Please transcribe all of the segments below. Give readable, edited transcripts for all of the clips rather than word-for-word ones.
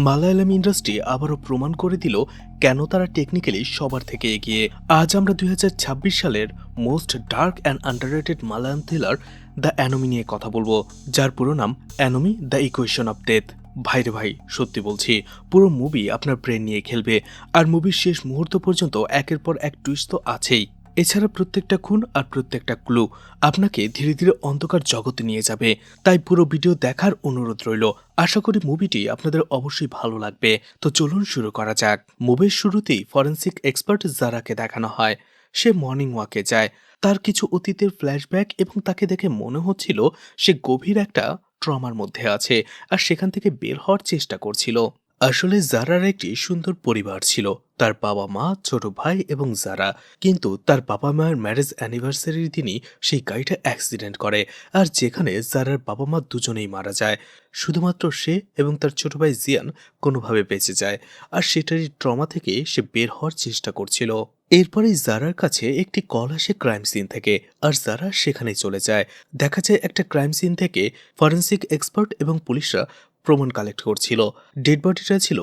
Malayalam industry আবারও প্রমাণ করে দিল কেন তারা টেকনিক্যালি সবার থেকে এগিয়ে। আজ আমরা 2026 সালের most dark and underrated Malayalam thriller the anomie নিয়ে কথা বলবো, যার পুরো নাম anomie the equation of death. ভাইরে ভাই, সত্যি বলছি, পুরো মুভি আপনার ব্রেন নিয়ে খেলবে। আর মুভির শেষ মুহূর্ত পর্যন্ত একের পর এক টুইস্ট তো আছেই। এছাড়া প্রত্যেকটা খুন আর প্রত্যেকটা ক্লু আপনাকে ধীরে ধীরে অন্ধকার জগতে নিয়ে যাবে। তাই পুরো ভিডিও দেখার অনুরোধ রইল। আশা করি মুভিটি আপনাদের অবশ্যই ভালো লাগবে। তো চলুন শুরু করা যাক। মুভির শুরুতেই ফরেন্সিক এক্সপার্ট জারাকে দেখানো হয়। সে মর্নিং ওয়াকে যায়। তার কিছু অতীতের ফ্ল্যাশব্যাক এবং তাকে দেখে মনে হচ্ছিল সে গভীর একটা ট্রমার মধ্যে আছে আর সেখান থেকে বের হওয়ার চেষ্টা করছিল। আসলে জারার একটি সুন্দর পরিবার ছিল, তার বাবা মা, ছোট ভাই এবং জারা। কিন্তু তার বাবা মায়ের ম্যারেজ অ্যানিভার্সারির দিনই সেই গাড়িটা অ্যাক্সিডেন্ট করে, আর যেখানে জারার বাবা মা দুজনেই মারা যায়। শুধুমাত্র সে এবং তার ছোট ভাই জিয়ান কোনোভাবে বেঁচে যায়, আর সেটারই ট্রমা থেকে সে বের হওয়ার চেষ্টা করছিল। এরপরেই জারার কাছে একটি কল আসে ক্রাইম সিন থেকে, আর জারা সেখানে চলে যায়। দেখা যায় একটা ক্রাইম সিন থেকে ফরেন্সিক এক্সপার্ট এবং পুলিশরা প্রমাণ কালেক্ট করছিল। ডেড বডিটা ছিল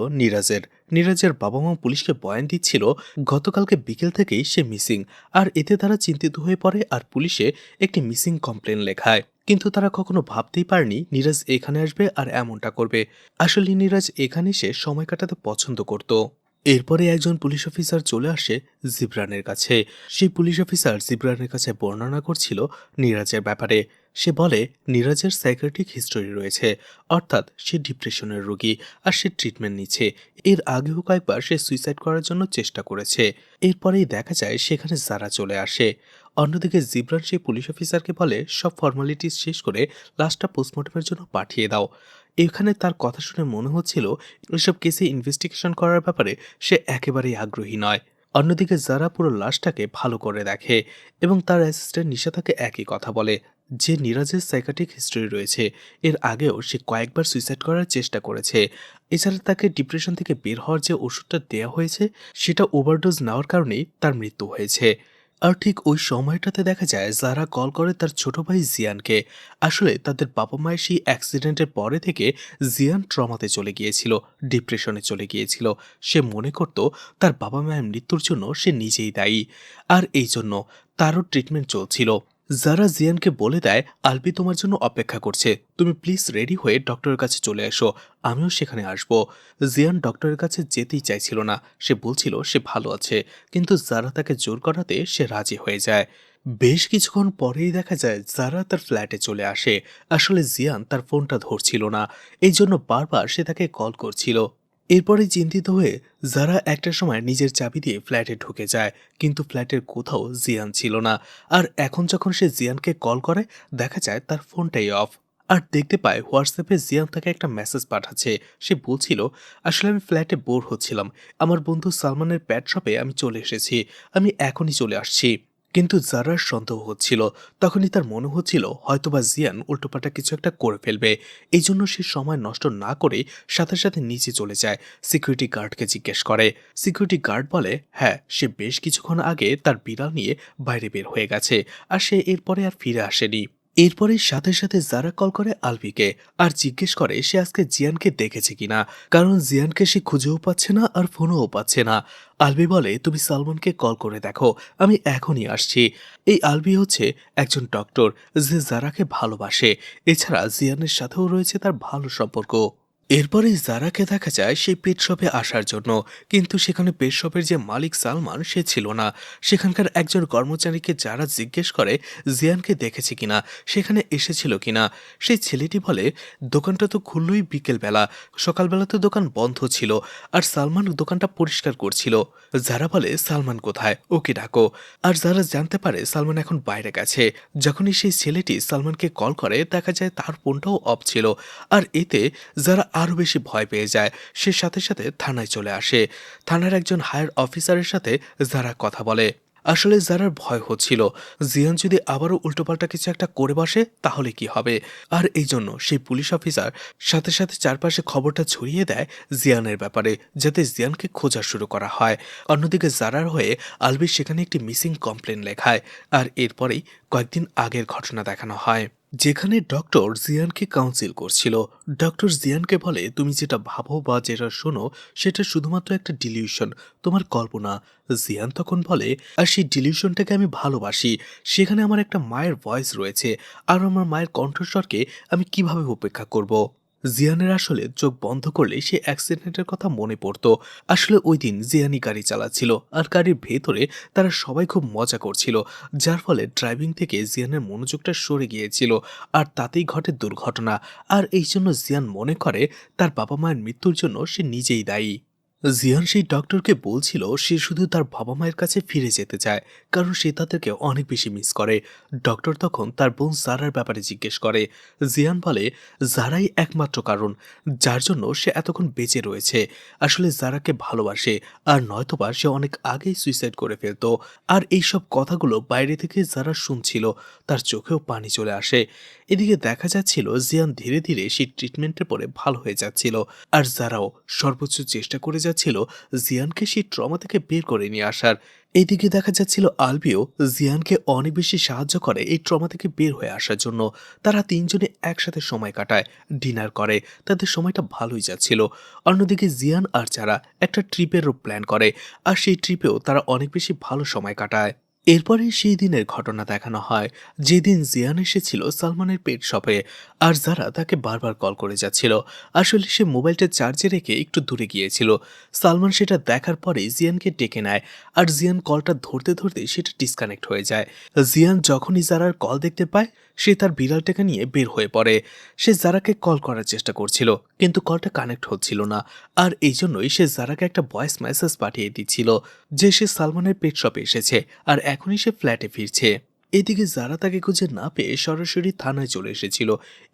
নীরাজের বাবা মা পুলিশকে বয়ান দিচ্ছিল গতকালকে বিকেল থেকেই সে মিসিং। আর এতে তারা চিন্তিত হয়ে পড়ে আর পুলিশে একটি মিসিং কমপ্লেন লেখায়। কিন্তু তারা কখনো ভাবতেই পারেনি নীরাজ এখানে আসবে আর এমনটা করবে। আসলে নীরাজ এখানে এসে সময় কাটাতে পছন্দ করত। এরপরে একজন পুলিশ অফিসার চলে আসে জিবরানের কাছে। সেই পুলিশ অফিসার জিবরানের কাছে বর্ণনা করছিল নীরাজের ব্যাপারে। সে বলে নীরাজের সাইকিয়াট্রিক হিস্টোরি রয়েছে, অর্থাৎ সে ডিপ্রেশনের রোগী আর সে ট্রিটমেন্ট নিচ্ছে। এর আগেও কয়েকবার সে সুইসাইড করার জন্য চেষ্টা করেছে। এরপরেই দেখা যায় সেখানে জারা চলে আসে। অন্যদিকে জিবরান সেই পুলিশ অফিসারকে বলে সব ফর্মালিটিস শেষ করে লাশটা পোস্টমর্টমের জন্য পাঠিয়ে দাও। এখানে তার কথা শুনে মনে হচ্ছিল এসব কেসে ইনভেস্টিগেশন করার ব্যাপারে সে একেবারেই আগ্রহী নয়। অন্যদিকে যারা পুরো লাশটাকে ভালো করে দেখে এবং তার অ্যাসিস্ট্যান্ট নিশাতাকে একই কথা বলে যে নীরাজের সাইকাটিক হিস্টরি রয়েছে, এর আগেও সে কয়েকবার সুইসাইড করার চেষ্টা করেছে। এছাড়া তাকে ডিপ্রেশন থেকে বের হওয়ার যে ওষুধটা দেওয়া হয়েছে সেটা ওভারডোজ নেওয়ার কারণেই তার মৃত্যু হয়েছে। আর ঠিক ওই সময়টাতে দেখা যায় যারা কল করে তার ছোট ভাই জিয়ানকে। আসলে তাদের বাবা মায়ের সেই অ্যাক্সিডেন্টের পরে থেকে জিয়ান ট্রমাতে চলে গিয়েছিল, ডিপ্রেশনে চলে গিয়েছিল। সে মনে করত তার বাবা মায়ের মৃত্যুর জন্য সে নিজেই দায়ী, আর এই জন্য তারও ট্রিটমেন্ট চলছিল। যারা জিয়ানকে বলে দেয় আলবি তোমার জন্য অপেক্ষা করছে, তুমি প্লিজ রেডি হয়ে ডক্টরের কাছে চলে এসো, আমিও সেখানে আসব। জিয়ান ডক্টরের কাছে যেতেই চাইছিল না। সে বলছিল সে ভালো আছে, কিন্তু যারা তাকে জোর করাতে সে রাজি হয়ে যায়। বেশ কিছুক্ষণ পরেই দেখা যায় যারা তার ফ্ল্যাটে চলে আসে। আসলে জিয়ান তার ফোনটা ধরছিল না, এই জন্য বারবার সে তাকে কল করছিল। এরপরে চিন্তিত হয়ে যারা একটা সময় নিজের চাবি দিয়ে ফ্ল্যাটে ঢুকে যায়, কিন্তু ফ্ল্যাটের কোথাও জিয়ান ছিল না। আর এখন যখন সে জিয়ানকে কল করে দেখা যায় তার ফোনটাই অফ। আর দেখতে পায় হোয়াটসঅ্যাপে জিয়ান তাকে একটা মেসেজ পাঠাচ্ছে। সে বলছিল আসলে আমি ফ্ল্যাটে বোর হচ্ছিলাম, আমার বন্ধু সালমানের প্যাট শপে আমি চলে এসেছি, আমি এখনই চলে আসছি। কিন্তু যারার সন্দেহ হচ্ছিল, তখনই তার মনে হচ্ছিল হয়তোবা জিয়ান উল্টোপাল্টা কিছু একটা করে ফেলবে। এই জন্য সে সময় নষ্ট না করে সাথে সাথে নিচে চলে যায়। সিকিউরিটি গার্ডকে জিজ্ঞেস করে। সিকিউরিটি গার্ড বলে হ্যাঁ, সে বেশ কিছুক্ষণ আগে তার বিড়াল নিয়ে বাইরে বের হয়ে গেছে, আর সে এরপরে আর ফিরে আসেনি। এরপরে সাথে সাথে যারা কল করে আলভিকে আর জিজ্ঞেস করে সে আজকে জিয়ানকে দেখেছে কিনা, কারণ জিয়ানকে সে খুঁজেও পাচ্ছে না আর ফোনও পাচ্ছে না। আলবি বলে তুমি সালমানকে কল করে দেখো, আমি এখনই আসছি। এই আলবি হচ্ছে একজন ডক্টর যে জারাকে ভালোবাসে। এছাড়া জিয়ানের সাথেও রয়েছে তার ভালো সম্পর্ক। এরপরে জারাকে দেখা যায় সেই পেট শপে আসার জন্য, কিন্তু সেখানে পেট শপের যে মালিক সালমান সে ছিল না। সেখানকার একজন কর্মচারীকে যারা জিজ্ঞেস করে জিয়ানকে দেখেছে কিনা, সেখানে এসেছিল কিনা, সেই ছেলেটি বলে দোকানটা তো খুললই বিকেলবেলা, সকালবেলা তো দোকান বন্ধ ছিল, আর সালমান দোকানটা পরিষ্কার করছিল। যারা বলে সালমান কোথায়, ওকে ডাকো। আর যারা জানতে পারে সালমান এখন বাইরে গেছে। যখনই সেই ছেলেটি সালমানকে কল করে দেখা যায় তার ফোনটাও অফ ছিল। আর এতে যারা আরও বেশি ভয় পেয়ে যায়। সে সাথে সাথে থানায় চলে আসে। থানার একজন হায়ার অফিসারের সাথে যারা কথা বলে। আসলে যারার ভয় হচ্ছিল জিয়ান যদি আবারও উল্টোপাল্টা কিছু একটা করে বসে তাহলে কি হবে। আর এই জন্য সেই পুলিশ অফিসার সাথে সাথে চারপাশে খবরটা ছড়িয়ে দেয় জিয়ানের ব্যাপারে, যাতে জিয়ানকে খোঁজা শুরু করা হয়। অন্যদিকে জারার হয়ে আলবি সেখানে একটি মিসিং কমপ্লেন লেখায়। আর এরপরেই কয়েকদিন আগের ঘটনা দেখানো হয়। যেখানে ডক্টর জিয়ানকে কাউন্সিল করছিল। ডক্টর জিয়ানকে বলে, তুমি যেটা ভাবো বা যেটা শোনো সেটা শুধুমাত্র একটা ডিলিউশন, তোমার কল্পনা। জিয়ান তখন বলে, আর সেই ডিলিউশনটাকে আমি ভালোবাসি। সেখানে আমার একটা মায়ের ভয়েস রয়েছে, আর আমার মায়ের কণ্ঠস্বরকে আমি কিভাবে উপেক্ষা করব। জিয়ানের আসলে চোখ বন্ধ করলে সে অ্যাক্সিডেন্টের কথা মনে পড়তো। আসলে ওই দিন জিয়ানই গাড়ি চালাচ্ছিল, আর গাড়ির ভেতরে তারা সবাই খুব মজা করছিল, যার ফলে ড্রাইভিং থেকে জিয়ানের মনোযোগটা সরে গিয়েছিল, আর তাতেই ঘটে দুর্ঘটনা। আর এই জন্য জিয়ান মনে করে তার বাবা মায়ের মৃত্যুর জন্য সে নিজেই দায়ী। জিয়ান সেই ডক্টরকে বলছিল সে শুধু তার বাবা মায়ের কাছে ফিরে যেতে চায়, কারণ সে তাদেরকে অনেক বেশি মিস করে। ডক্টর তখন তার বোন জারার ব্যাপারে জিজ্ঞেস করে। জিয়ান বলে, জারাই একমাত্র কারণ যার জন্য সে এতক্ষণ বেঁচে রয়েছে। আসলে জারাকে ভালোবাসে, আর নয়তোবা সে অনেক আগেই সুইসাইড করে ফেলতো। আর এইসব কথাগুলো বাইরে থেকে যারা শুনছিল তার চোখেও পানি চলে আসে। এদিকে দেখা যাচ্ছিল জিয়ান ধীরে ধীরে সেই ট্রিটমেন্টের পরে ভালো হয়ে যাচ্ছিল, আর যারাও সর্বোচ্চ চেষ্টা করে যাচ্ছিল জিয়ানকে সেই ট্রমা থেকে বের করে নিয়ে আসার। এদিকে দেখা যাচ্ছিল আলবিও জিয়ানকে অনেক বেশি সাহায্য করে এই ট্রমা থেকে বের হয়ে আসার জন্য। তারা তিনজনে একসাথে সময় কাটায়, ডিনার করে, তাদের সময়টা ভালোই যাচ্ছিল। অন্যদিকে জিয়ান আর যারা একটা ট্রিপেরও প্ল্যান করে, আর সেই ট্রিপেও তারা অনেক বেশি ভালো সময় কাটায়। এরপরে সেই দিনের ঘটনা দেখানো হয়, যেদিন জিয়ান এসেছিল সালমানের পেট শপে, আর যারা তাকে বারবার কল করে যাচ্ছিল। আসলে সে মোবাইলটা চার্জে রেখে একটু দূরে গিয়েছিল। সালমান সেটা দেখার পরে জিয়ানকে ডেকে নেয়, আর জিয়ান কলটা ধরতে ধরতে সেটা ডিসকানেক্ট হয়ে যায়। জিয়ান যখনই জারার কল দেখতে পায়, সে তার বিড়ালটাকে নিয়ে বের হয়ে পড়ে। সে জারাকে কল করার চেষ্টা করছিল, কিন্তু কলটা কানেক্ট হচ্ছিল না, আর এই জন্যই সে জারাকে একটা ভয়েস মেসেজ পাঠিয়ে দিচ্ছিল যে সে সালমানের পেট শপে এসেছে, আর এখনই সে ফ্ল্যাটে ফিরছে। এদিকে যারা তাকে খুঁজে না পেয়ে সরাসরি থানায় চলে এসেছিল।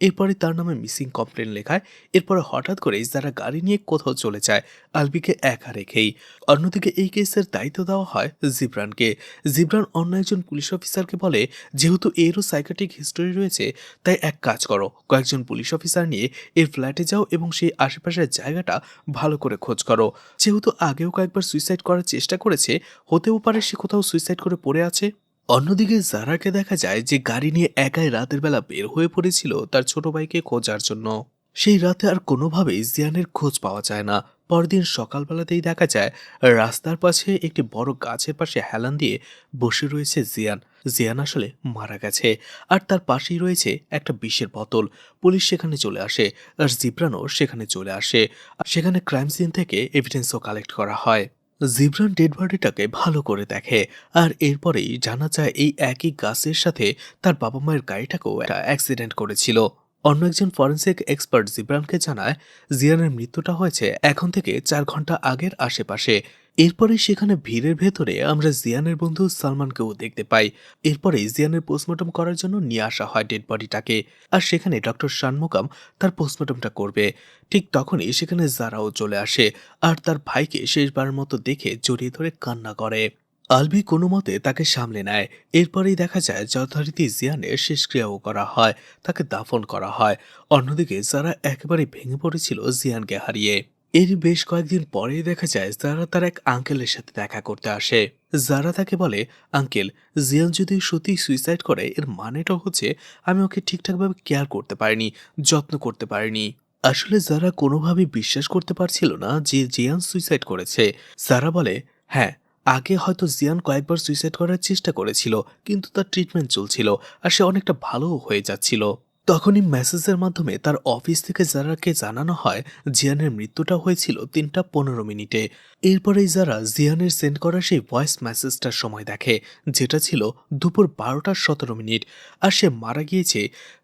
এরপরে তার নামে মিসিং কমপ্লেন লেখায়। এরপরে হঠাৎ করে যারা গাড়ি নিয়ে কোথাও চলে যায়, আলবিকে একা রেখেই। অন্যদিকে এই কেসের দায়িত্ব দেওয়া হয় জিবরানকে। জিবরান অন্য একজন পুলিশ অফিসারকে বলে, যেহেতু এরও সাইকাট্রিক হিস্টোরি রয়েছে, তাই এক কাজ করো, কয়েকজন পুলিশ অফিসার নিয়ে এর ফ্ল্যাটে যাও এবং সেই আশেপাশের জায়গাটা ভালো করে খোঁজ করো। যেহেতু আগেও কয়েকবার সুইসাইড করার চেষ্টা করেছে, হতেও পারে সে কোথাও সুইসাইড করে পড়ে আছে। অন্যদিকে জারাকে দেখা যায় যে গাড়ি নিয়ে একাই রাতের বেলা বের হয়ে পড়েছিল তার ছোট ভাইকে খোঁজার জন্য। সেই রাতে আর কোনোভাবেই জিয়ানের খোঁজ পাওয়া যায় না। পরদিন সকালবেলাতেই দেখা যায় রাস্তার পাশে একটি বড় গাছের পাশে হেলান দিয়ে বসে রয়েছে জিয়ান। জিয়ান আসলে মারা গেছে, আর তার পাশেই রয়েছে একটা বিষের বোতল। পুলিশ সেখানে চলে আসে, আর জিব্রানও সেখানে চলে আসে। আর সেখানে ক্রাইম সিন থেকে এভিডেন্সও কালেক্ট করা হয়। জিবরান ডেড বডিটাকে ভালো করে দেখে, আর এরপরেই জানা যায় এই একই গাছের সাথে তার বাবা মায়ের গাড়িটাকেও একটা অ্যাক্সিডেন্ট করেছিল। অন্য একজন ফরেন্সিক এক্সপার্ট জিবরানকে জানায় জিয়ানের মৃত্যুটা হয়েছে এখন থেকে 4 ঘন্টা আগের আশেপাশে। এরপরে সেখানে ভিড়ের ভেতরে আমরা জিয়ানের বন্ধু সালমানকেও দেখতে পাই। এরপরে জিয়ানের পোস্টমর্টম করার জন্য নিয়ে আসা হয় ডেড বডিটাকে, আর সেখানে ডক্টর শানমুকাম তার পোস্টমর্টমটা করবে। ঠিক তখনই সেখানে জারাও চলে আসে, আর তার ভাইকে শেষবারের মতো দেখে জড়িয়ে ধরে কান্না করে। আলবি কোনো মতে তাকে সামলে নেয়। এরপরেই দেখা যায় যথারীতি জিয়ানের শেষক্রিয়াও করা হয়, তাকে দাফন করা হয়। অন্যদিকে যারা একেবারে ভেঙে পড়েছিল জিয়ানকে হারিয়ে। এর বেশ কয়েকদিন পরেই দেখা যায় যারা তার এক আঙ্কেলের সাথে দেখা করতে আসে। যারা তাকে বলে, আঙ্কেল, জিয়ান যদি সত্যি সুইসাইড করে এর মানেটা হচ্ছে আমি ওকে ঠিকঠাকভাবে কেয়ার করতে পারিনি, যত্ন করতে পারিনি। আসলে যারা কোনোভাবেই বিশ্বাস করতে পারছিল না যে জিয়ান সুইসাইড করেছে। যারা বলে, হ্যাঁ, আগে হয়তো জিয়ান কয়েকবার সুইসাইড করার চেষ্টা করেছিল, কিন্তু তার ট্রিটমেন্ট চলছিল, আর সে অনেকটা ভালোও হয়ে যাচ্ছিল। তখনই মেসেজের মাধ্যমে তার অফিস থেকে যারাকে জানানো হয় জিয়ানের মৃত্যুটা হয়েছিল 3টা 15 মিনিটে। এরপরেই যারা জিয়ানের সেন্ড করা সেই ভয়েস মেসেজটার সময় দেখে, যেটা ছিল দুপুর 12টা 17 মিনিট, আর সে মারা গিয়েছে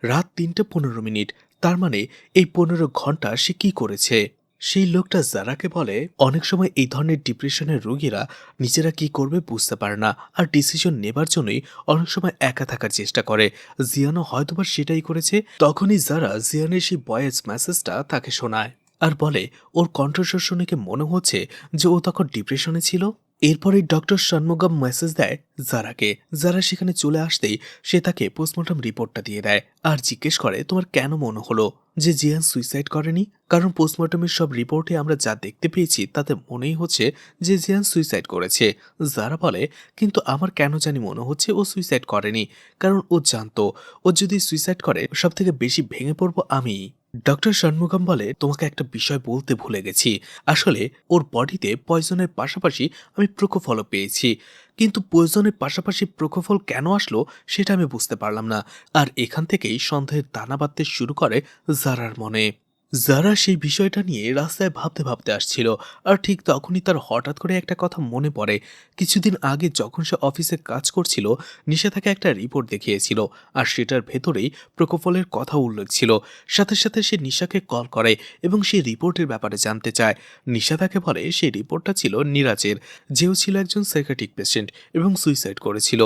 রাত 3টা 15 মিনিট। তার মানে এই 15 ঘন্টা সে কি করেছে। সেই লোকটা জারাকে বলে, অনেক সময় এই ধরনের ডিপ্রেশনের রোগীরা নিজেরা কি করবে বুঝতে পারে না, আর ডিসিশন নেবার জন্যই অনেক সময় একা থাকার চেষ্টা করে। জিয়ানও হয়তোবা সেটাই করেছে। তখনই যারা জিয়ানের সেই ভয়েস মেসেজটা তাকে শোনায়, আর বলে ওর কণ্ঠস্বর শুনে কি মনে হচ্ছে যে ও তখন ডিপ্রেশনে ছিল। এরপরে ডক্টর ষণমুগম মেসেজ দেয় জারাকে। জারা সেখানে চলে আসতেই সে তাকে পোস্টমর্টম রিপোর্টটা দিয়ে দেয় আর জিজ্ঞেস করে তোমার কেন মনে হলো যে জিয়ান সুইসাইড করেনি। কারণ পোস্টমর্টমের সব রিপোর্টে আমরা যা দেখতে পেয়েছি তাতে মনেই হচ্ছে যে জিয়ান সুইসাইড করেছে। জারা বলে কিন্তু আমার কেন জানি মনে হচ্ছে ও সুইসাইড করেনি, কারণ ও জানতো ও যদি সুইসাইড করে সব থেকে বেশি ভেঙে পড়বো আমি। ডক্টর ষণমুগম বলে তোমাকে একটা বিষয় বলতে ভুলে গেছি, আসলে ওর বডিতে পয়জনের পাশাপাশি আমি প্রোকোফলও পেয়েছি, কিন্তু পয়জনের পাশাপাশি প্রোকোফল কেন আসলো সেটা আমি বুঝতে পারলাম না। আর এখান থেকেই সন্দেহের দানা বাঁধতে শুরু করে জারার মনে। জারা সেই বিষয়টা নিয়ে রাস্তায় ভাবতে ভাবতে আসছিল, আর ঠিক তখনই তার হঠাৎ করে একটা কথা মনে পড়ে। কিছুদিন আগে যখন সে অফিসে কাজ করছিল, নিশা তাকে একটা রিপোর্ট দেখিয়েছিল, আর সেটার ভেতরেই প্রোকোফলের কথা উল্লেখ ছিল। সাথে সাথে সে নিশাকে কল করে এবং সেই রিপোর্টের ব্যাপারে জানতে চায়। নিশা তাকে বলে সেই রিপোর্টটা ছিল নিরাজের, যেও ছিল একজন সাইকাটিক পেশেন্ট এবং সুইসাইড করেছিল।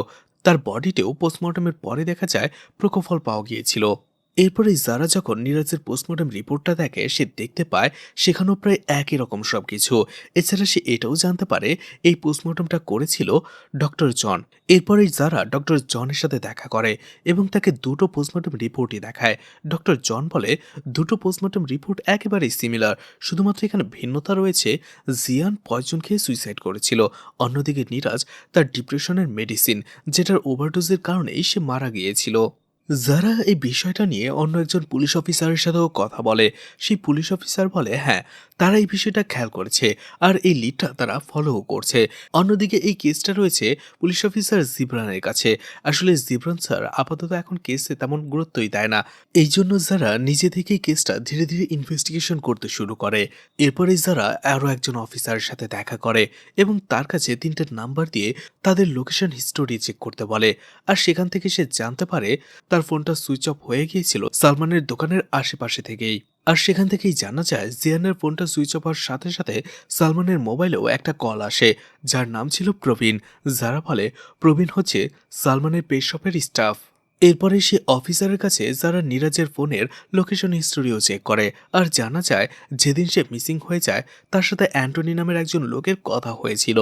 তার বডিতেও পোস্টমর্টমের পরে দেখা যায় প্রোকোফল পাওয়া গিয়েছিল। এরপরে জারা যখন নিরাজের পোস্টমর্টম রিপোর্টটা দেখে সে দেখতে পায় সেখানেও প্রায় একই রকম সবকিছু। এছাড়া সে এটাও জানতে পারে এই পোস্টমর্টমটা করেছিল ডক্টর জন। এরপরেই জারা ডক্টর জনের সাথে দেখা করে এবং তাকে দুটো পোস্টমর্টম রিপোর্টই দেখায়। ডক্টর জন বলে দুটো পোস্টমর্টম রিপোর্ট একেবারেই সিমিলার, শুধুমাত্র এখানে ভিন্নতা রয়েছে। জিয়ান পয়জন খেয়ে সুইসাইড করেছিল, অন্যদিকে নিরাজ তার ডিপ্রেশনের মেডিসিন যেটার ওভারডোজের কারণেই সে মারা গিয়েছিল। যারা এই বিষয়টা নিয়ে অন্য একজন পুলিশ অফিসারের সাথেও কথা বলে, সেই পুলিশ অফিসার বলে হ্যাঁ তারা এই বিষয়টা খেয়াল করেছে আর এই লিডটা তারা ফলো করছে। অন্যদিকে এই কেসটা রয়েছে পুলিশ অফিসার জিবরানের কাছে। আসলে জিবরান স্যার আপাতত এখন কেসে তেমন গুরুত্বই দেয় না, এই জন্য যারা নিজে থেকেই কেসটা ধীরে ধীরে ইনভেস্টিগেশন করতে শুরু করে। এরপরে যারা আরও একজন অফিসারের সাথে দেখা করে এবং তার কাছে তিনটে নাম্বার দিয়ে তাদের লোকেশন হিস্টোরি চেক করতে বলে। আর সেখান থেকে সে জানতে পারে তার ফোনটা সুইচ অফ হয়ে গিয়েছিল সালমানের দোকানের আশেপাশে থেকেই। আর সেখান থেকেই জানা যায় জিয়ানের ফোনটা সুইচ অফ হওয়ার সাথে সাথে সালমানের মোবাইলেও একটা কল আসে যার নাম ছিল প্রবীণ। যারা বলে প্রবীণ হচ্ছে সালমানের পেট শপের স্টাফ। এরপরে সে অফিসারের কাছে যারা নিরাজের ফোনের লোকেশন হিস্টোরিও চেক করে আর জানা যায় যেদিন সে মিসিং হয়ে যায় তার সাথে অ্যান্টনি নামের একজন লোকের কথা হয়েছিল,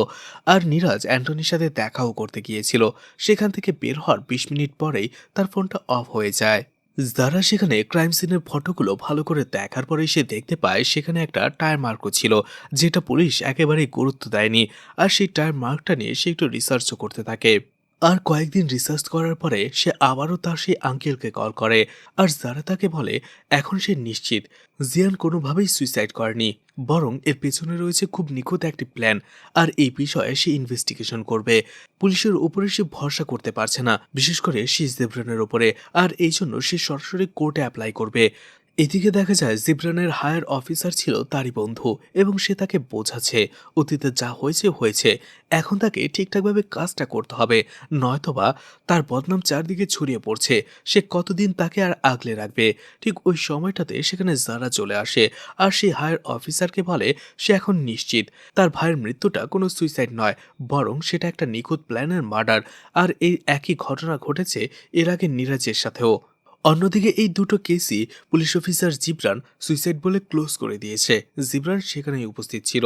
আর নিরাজ অ্যান্টনির সাথে দেখাও করতে গিয়েছিল। সেখান থেকে বের হওয়ার ২০ মিনিট পরেই তার ফোনটা অফ হয়ে যায়। যারা সেখানে ক্রাইম সিনের ফটোগুলো ভালো করে দেখার পরেই সে দেখতে পায় সেখানে একটা টায়ার মার্কও ছিল, যেটা পুলিশ একেবারেই গুরুত্ব দেয়নি। আর সেই টায়ার মার্কটা নিয়ে সে একটু রিসার্চও করতে থাকে। আর কয়েকদিন রিসার্চ করার পরে সে আবারও তার সেই আঙ্কেলকে কল করে আর যারা তাকে বলে এখন সে নিশ্চিত জিয়ান কোনোভাবেই সুইসাইড করেনি, বরং এর পেছনে রয়েছে খুব নিখুঁত একটি প্ল্যান। আর এই বিষয়ে সে ইনভেস্টিগেশন করবে। পুলিশের উপরে সে ভরসা করতে পারছে না, বিশেষ করে শীষ দেবরানের ওপরে, আর এই জন্য সে সরাসরি কোর্টে অ্যাপ্লাই করবে। এদিকে দেখা যায় জিবরানের হায়ার অফিসার ছিল তারই বন্ধু এবং সে তাকে বোঝাচ্ছে অতীতে যা হয়েছে হয়েছে, এখন তাকে ঠিকঠাকভাবে কাজটা করতে হবে, নয়তোবা তার বদনাম চারদিকে ছড়িয়ে পড়ছে, সে কতদিন তাকে আর আগলে রাখবে। ঠিক ওই সময়টাতে সেখানে যারা চলে আসে আর সেই হায়ার অফিসারকে বলে সে এখন নিশ্চিত তার ভাইয়ের মৃত্যুটা কোনো সুইসাইড নয়, বরং সেটা একটা নিখুঁত প্ল্যানের মার্ডার। আর এই একই ঘটনা ঘটেছে এর আগে নিরাজের সাথেও। অন্যদিকে এই দুটো কেসই পুলিশ অফিসার জিবরান সুইসাইড বলে ক্লোজ করে দিয়েছে। জিবরান সেখানেই উপস্থিত ছিল।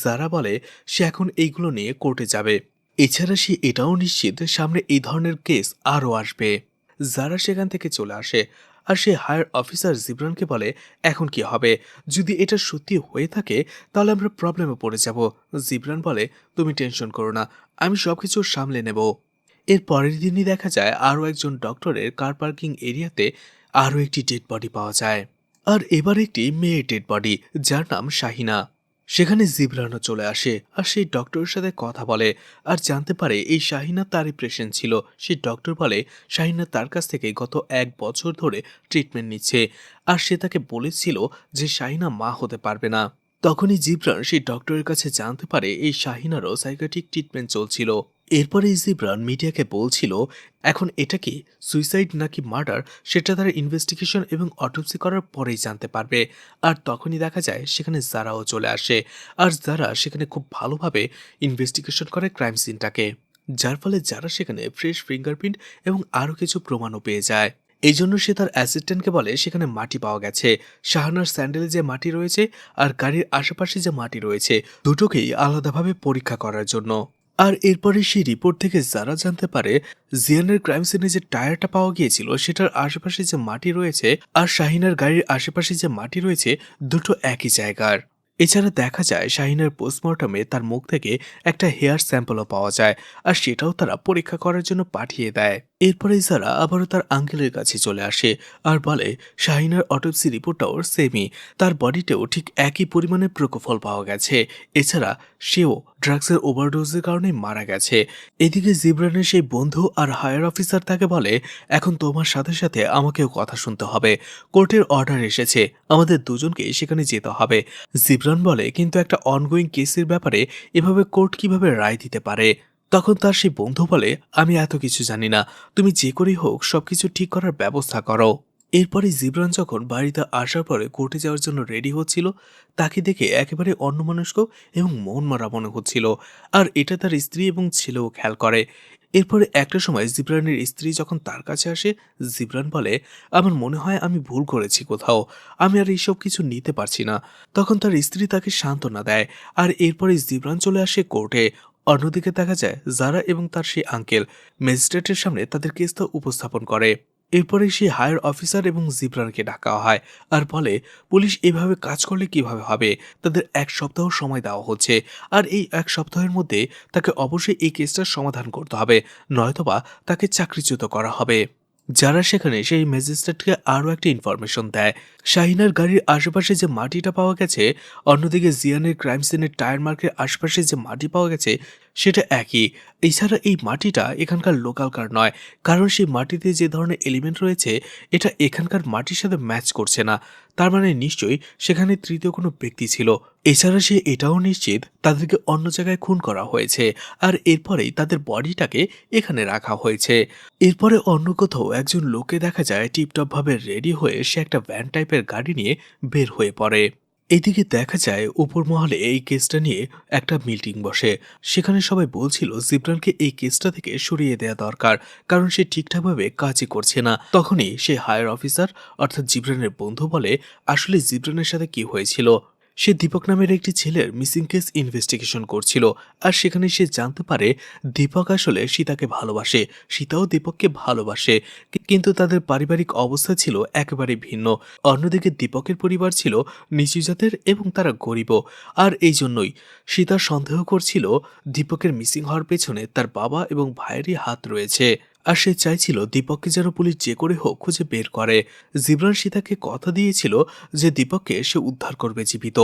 যারা বলে সে এখন এইগুলো নিয়ে কোর্টে যাবে। এছাড়া সে এটাও নিশ্চিত সামনে এই ধরনের কেস আরও আসবে। যারা সেখান থেকে চলে আসে আর সে হায়ার অফিসার জিবরানকে বলে এখন কি হবে, যদি এটা সত্যি হয়ে থাকে তাহলে আমরা প্রবলেমে পড়ে যাব। জিবরান বলে তুমি টেনশন করো না, আমি সবকিছু সামলে নেব। এর পরের দিনই দেখা যায় আরও একজন ডক্টরের কার পার্কিং এরিয়াতে আরও একটি ডেড বডি পাওয়া যায়। আর এবার একটি মেয়ের ডেড বডি যার নাম শাহিনা। সেখানে জিবরানও চলে আসে আর সেই ডক্টরের সাথে কথা বলে আর জানতে পারে এই শাহিনা তারই পেশেন্ট ছিল। সেই ডক্টর বলে শাহিনা তার কাছ থেকে গত ১ বছর ধরে ট্রিটমেন্ট নিচ্ছে আর সে তাকে বলেছিল যে শাহিনা মা হতে পারবে না। তখনই জিবরান সেই ডক্টরের কাছে জানতে পারে এই শাহিনারও সাইকিয়াট্রিক ট্রিটমেন্ট চলছিল। এরপরে জিবরান মিডিয়াকে বলছিল এখন এটা কি সুইসাইড নাকি মার্ডার সেটা তারা ইনভেস্টিগেশন এবং অটোপসি করার পরেই জানতে পারবে। আর তখনই দেখা যায় সেখানে যারাও চলে আসে আর যারা সেখানে খুব ভালোভাবে ইনভেস্টিগেশন করে ক্রাইম সিনটাকে, যার ফলে যারা সেখানে ফ্রেশ ফিঙ্গারপ্রিন্ট এবং আরও কিছু প্রমাণও পেয়ে যায়। এই জন্য সে তার অ্যাসিস্ট্যান্টকে বলে সেখানে মাটি পাওয়া গেছে। শাহানার স্যান্ডেলে যে মাটি রয়েছে আর গাড়ির আশেপাশে যে মাটি রয়েছে দুটোকেই আলাদাভাবে পরীক্ষা করার জন্য। আর এরপরে সেই রিপোর্ট থেকে যারা জানতে পারে জিয়ানের ক্রাইম সিনে যে টায়ারটা পাওয়া গিয়েছিল সেটার আশেপাশে যে মাটি রয়েছে আর শাহিনার গাড়ির আশেপাশে যে মাটি রয়েছে দুটো একই জায়গার। এছাড়া দেখা যায় শাহিনার পোস্টমর্টমে তার মুখ থেকে একটা হেয়ার স্যাম্পলও পাওয়া যায় আর সেটাও তারা পরীক্ষা করার জন্য পাঠিয়ে দেয়। এরপরে যারা আবারও তার আঙ্কেলের কাছে চলে আসে আর বলে শাহিনার অটোপসি রিপোর্টটাও সেমই, তার বডিতেও ঠিক একই পরিমাণে প্রকোফল পাওয়া গেছে। এছাড়া সেও ড্রাগসের ওভারডোজের কারণে মারা গেছে। এদিকে জিবরানের সেই বন্ধু আর হায়ার অফিসার তাকে বলে এখন তোমার সাথে সাথে আমাকেও কথা শুনতে হবে, কোর্টের অর্ডার এসেছে, আমাদের দুজনকে সেখানে যেতে হবে। জিবরান বলে কিন্তু একটা অনগোয়িং কেসের ব্যাপারে এভাবে কোর্ট কিভাবে রায় দিতে পারে। তখন তার সেই বন্ধু বলে আমি এত কিছু জানি না, তুমি যে করেই হোক সবকিছু ঠিক করার ব্যবস্থা করো। এরপরে জিবরান যখন বাড়িতে আসার পরে কোর্টে যাওয়ার জন্য রেডি হচ্ছিল তাকে দেখে একেবারে অন্যমনস্ক এবং মন মারা মনে হচ্ছিল। আর এটা তার স্ত্রী এবং ছেলেও খেয়াল করে। এরপরে একটা সময় জিবরানের স্ত্রী যখন তার কাছে আসে জিবরান বলে আমার মনে হয় আমি ভুল করেছি কোথাও, আমি আর এইসব কিছু নিতে পারছি না। তখন তার স্ত্রী তাকে সান্ত্বনা দেয় আর এরপরে জিবরান চলে আসে কোর্টে। অন্যদিকে দেখা যায় জারা এবং তার সেই আঙ্কেল ম্যাজিস্ট্রেটের সামনে তাদের কেসটা উপস্থাপন করে। এরপরে সেই হায়ার অফিসার এবং জিবরানকে ডাকা হয় আর বলে পুলিশ এভাবে কাজ করলে কিভাবে হবে, তাদের 1 সপ্তাহ সময় দেওয়া হচ্ছে আর এই 1 সপ্তাহের মধ্যে তাকে অবশ্যই এই কেসটার সমাধান করতে হবে, নয়তোবা তাকে চাকরিচ্যুত করা হবে। যারা সেখানে সেই ম্যাজিস্ট্রেটকে আরও একটা ইনফরমেশন দেয় শাহিনার গাড়ির আশেপাশে যে মাটিটা পাওয়া গেছে, অন্যদিকে জিয়ানের ক্রাইম সিনের টায়ার মার্কের আশেপাশে যে মাটি পাওয়া গেছে সেটা একই। এছাড়া এই মাটিটা এখানকার লোকালকার নয়, কারণ সেই মাটিতে যে ধরনের এলিমেন্ট রয়েছে এটা এখানকার মাটির সাথে ম্যাচ করছে না। তার মানে নিশ্চয়ই সেখানে তৃতীয় কোনো ব্যক্তি ছিল। এছাড়া সে এটাও নিশ্চিত তাদেরকে অন্য জায়গায় খুন করা হয়েছে আর এরপরেই তাদের বডিটাকে এখানে রাখা হয়েছে। এরপরে অন্য কোথাও একজন লোকে দেখা যায় টিপটপ ভাবে রেডি হয়ে সে একটা ভ্যান টাইপের গাড়ি নিয়ে বের হয়ে পড়ে। এদিকে দেখা যায় উপর মহলে এই কেসটা নিয়ে একটা মিটিং বসে। সেখানে সবাই বলছিল জিবরানকে এই কেসটা থেকে সরিয়ে দেওয়া দরকার, কারণ সে ঠিকঠাকভাবে কাজই করছে না। তখনই সে হায়ার অফিসার অর্থাৎ জিবরানের বন্ধু বলে আসলে জিবরানের সাথে কি হয়েছিল। সে দীপক নামের একটি ছেলের মিসিং কেস ইনভেস্টিগেশন করছিল আর সেখানে সে জানতে পারে দীপক আসলে সীতাকে ভালোবাসে, সীতাও দীপককে ভালোবাসে, কিন্তু তাদের পারিবারিক অবস্থা ছিল একেবারে ভিন্ন। অন্যদিকে দীপকের পরিবার ছিল নিচু জাতের এবং তারা গরিবও। আর এই জন্যই সীতা সন্দেহ করছিল দীপকের মিসিং হওয়ার পেছনে তার বাবা এবং ভাইয়েরই হাত রয়েছে। আর সে চাইছিল দীপককে যেন পুলিশ যে করে হোক খুঁজে বের করে। জিবরান সীতাকে কথা দিয়েছিল যে দীপককে সে উদ্ধার করবে জীবিত,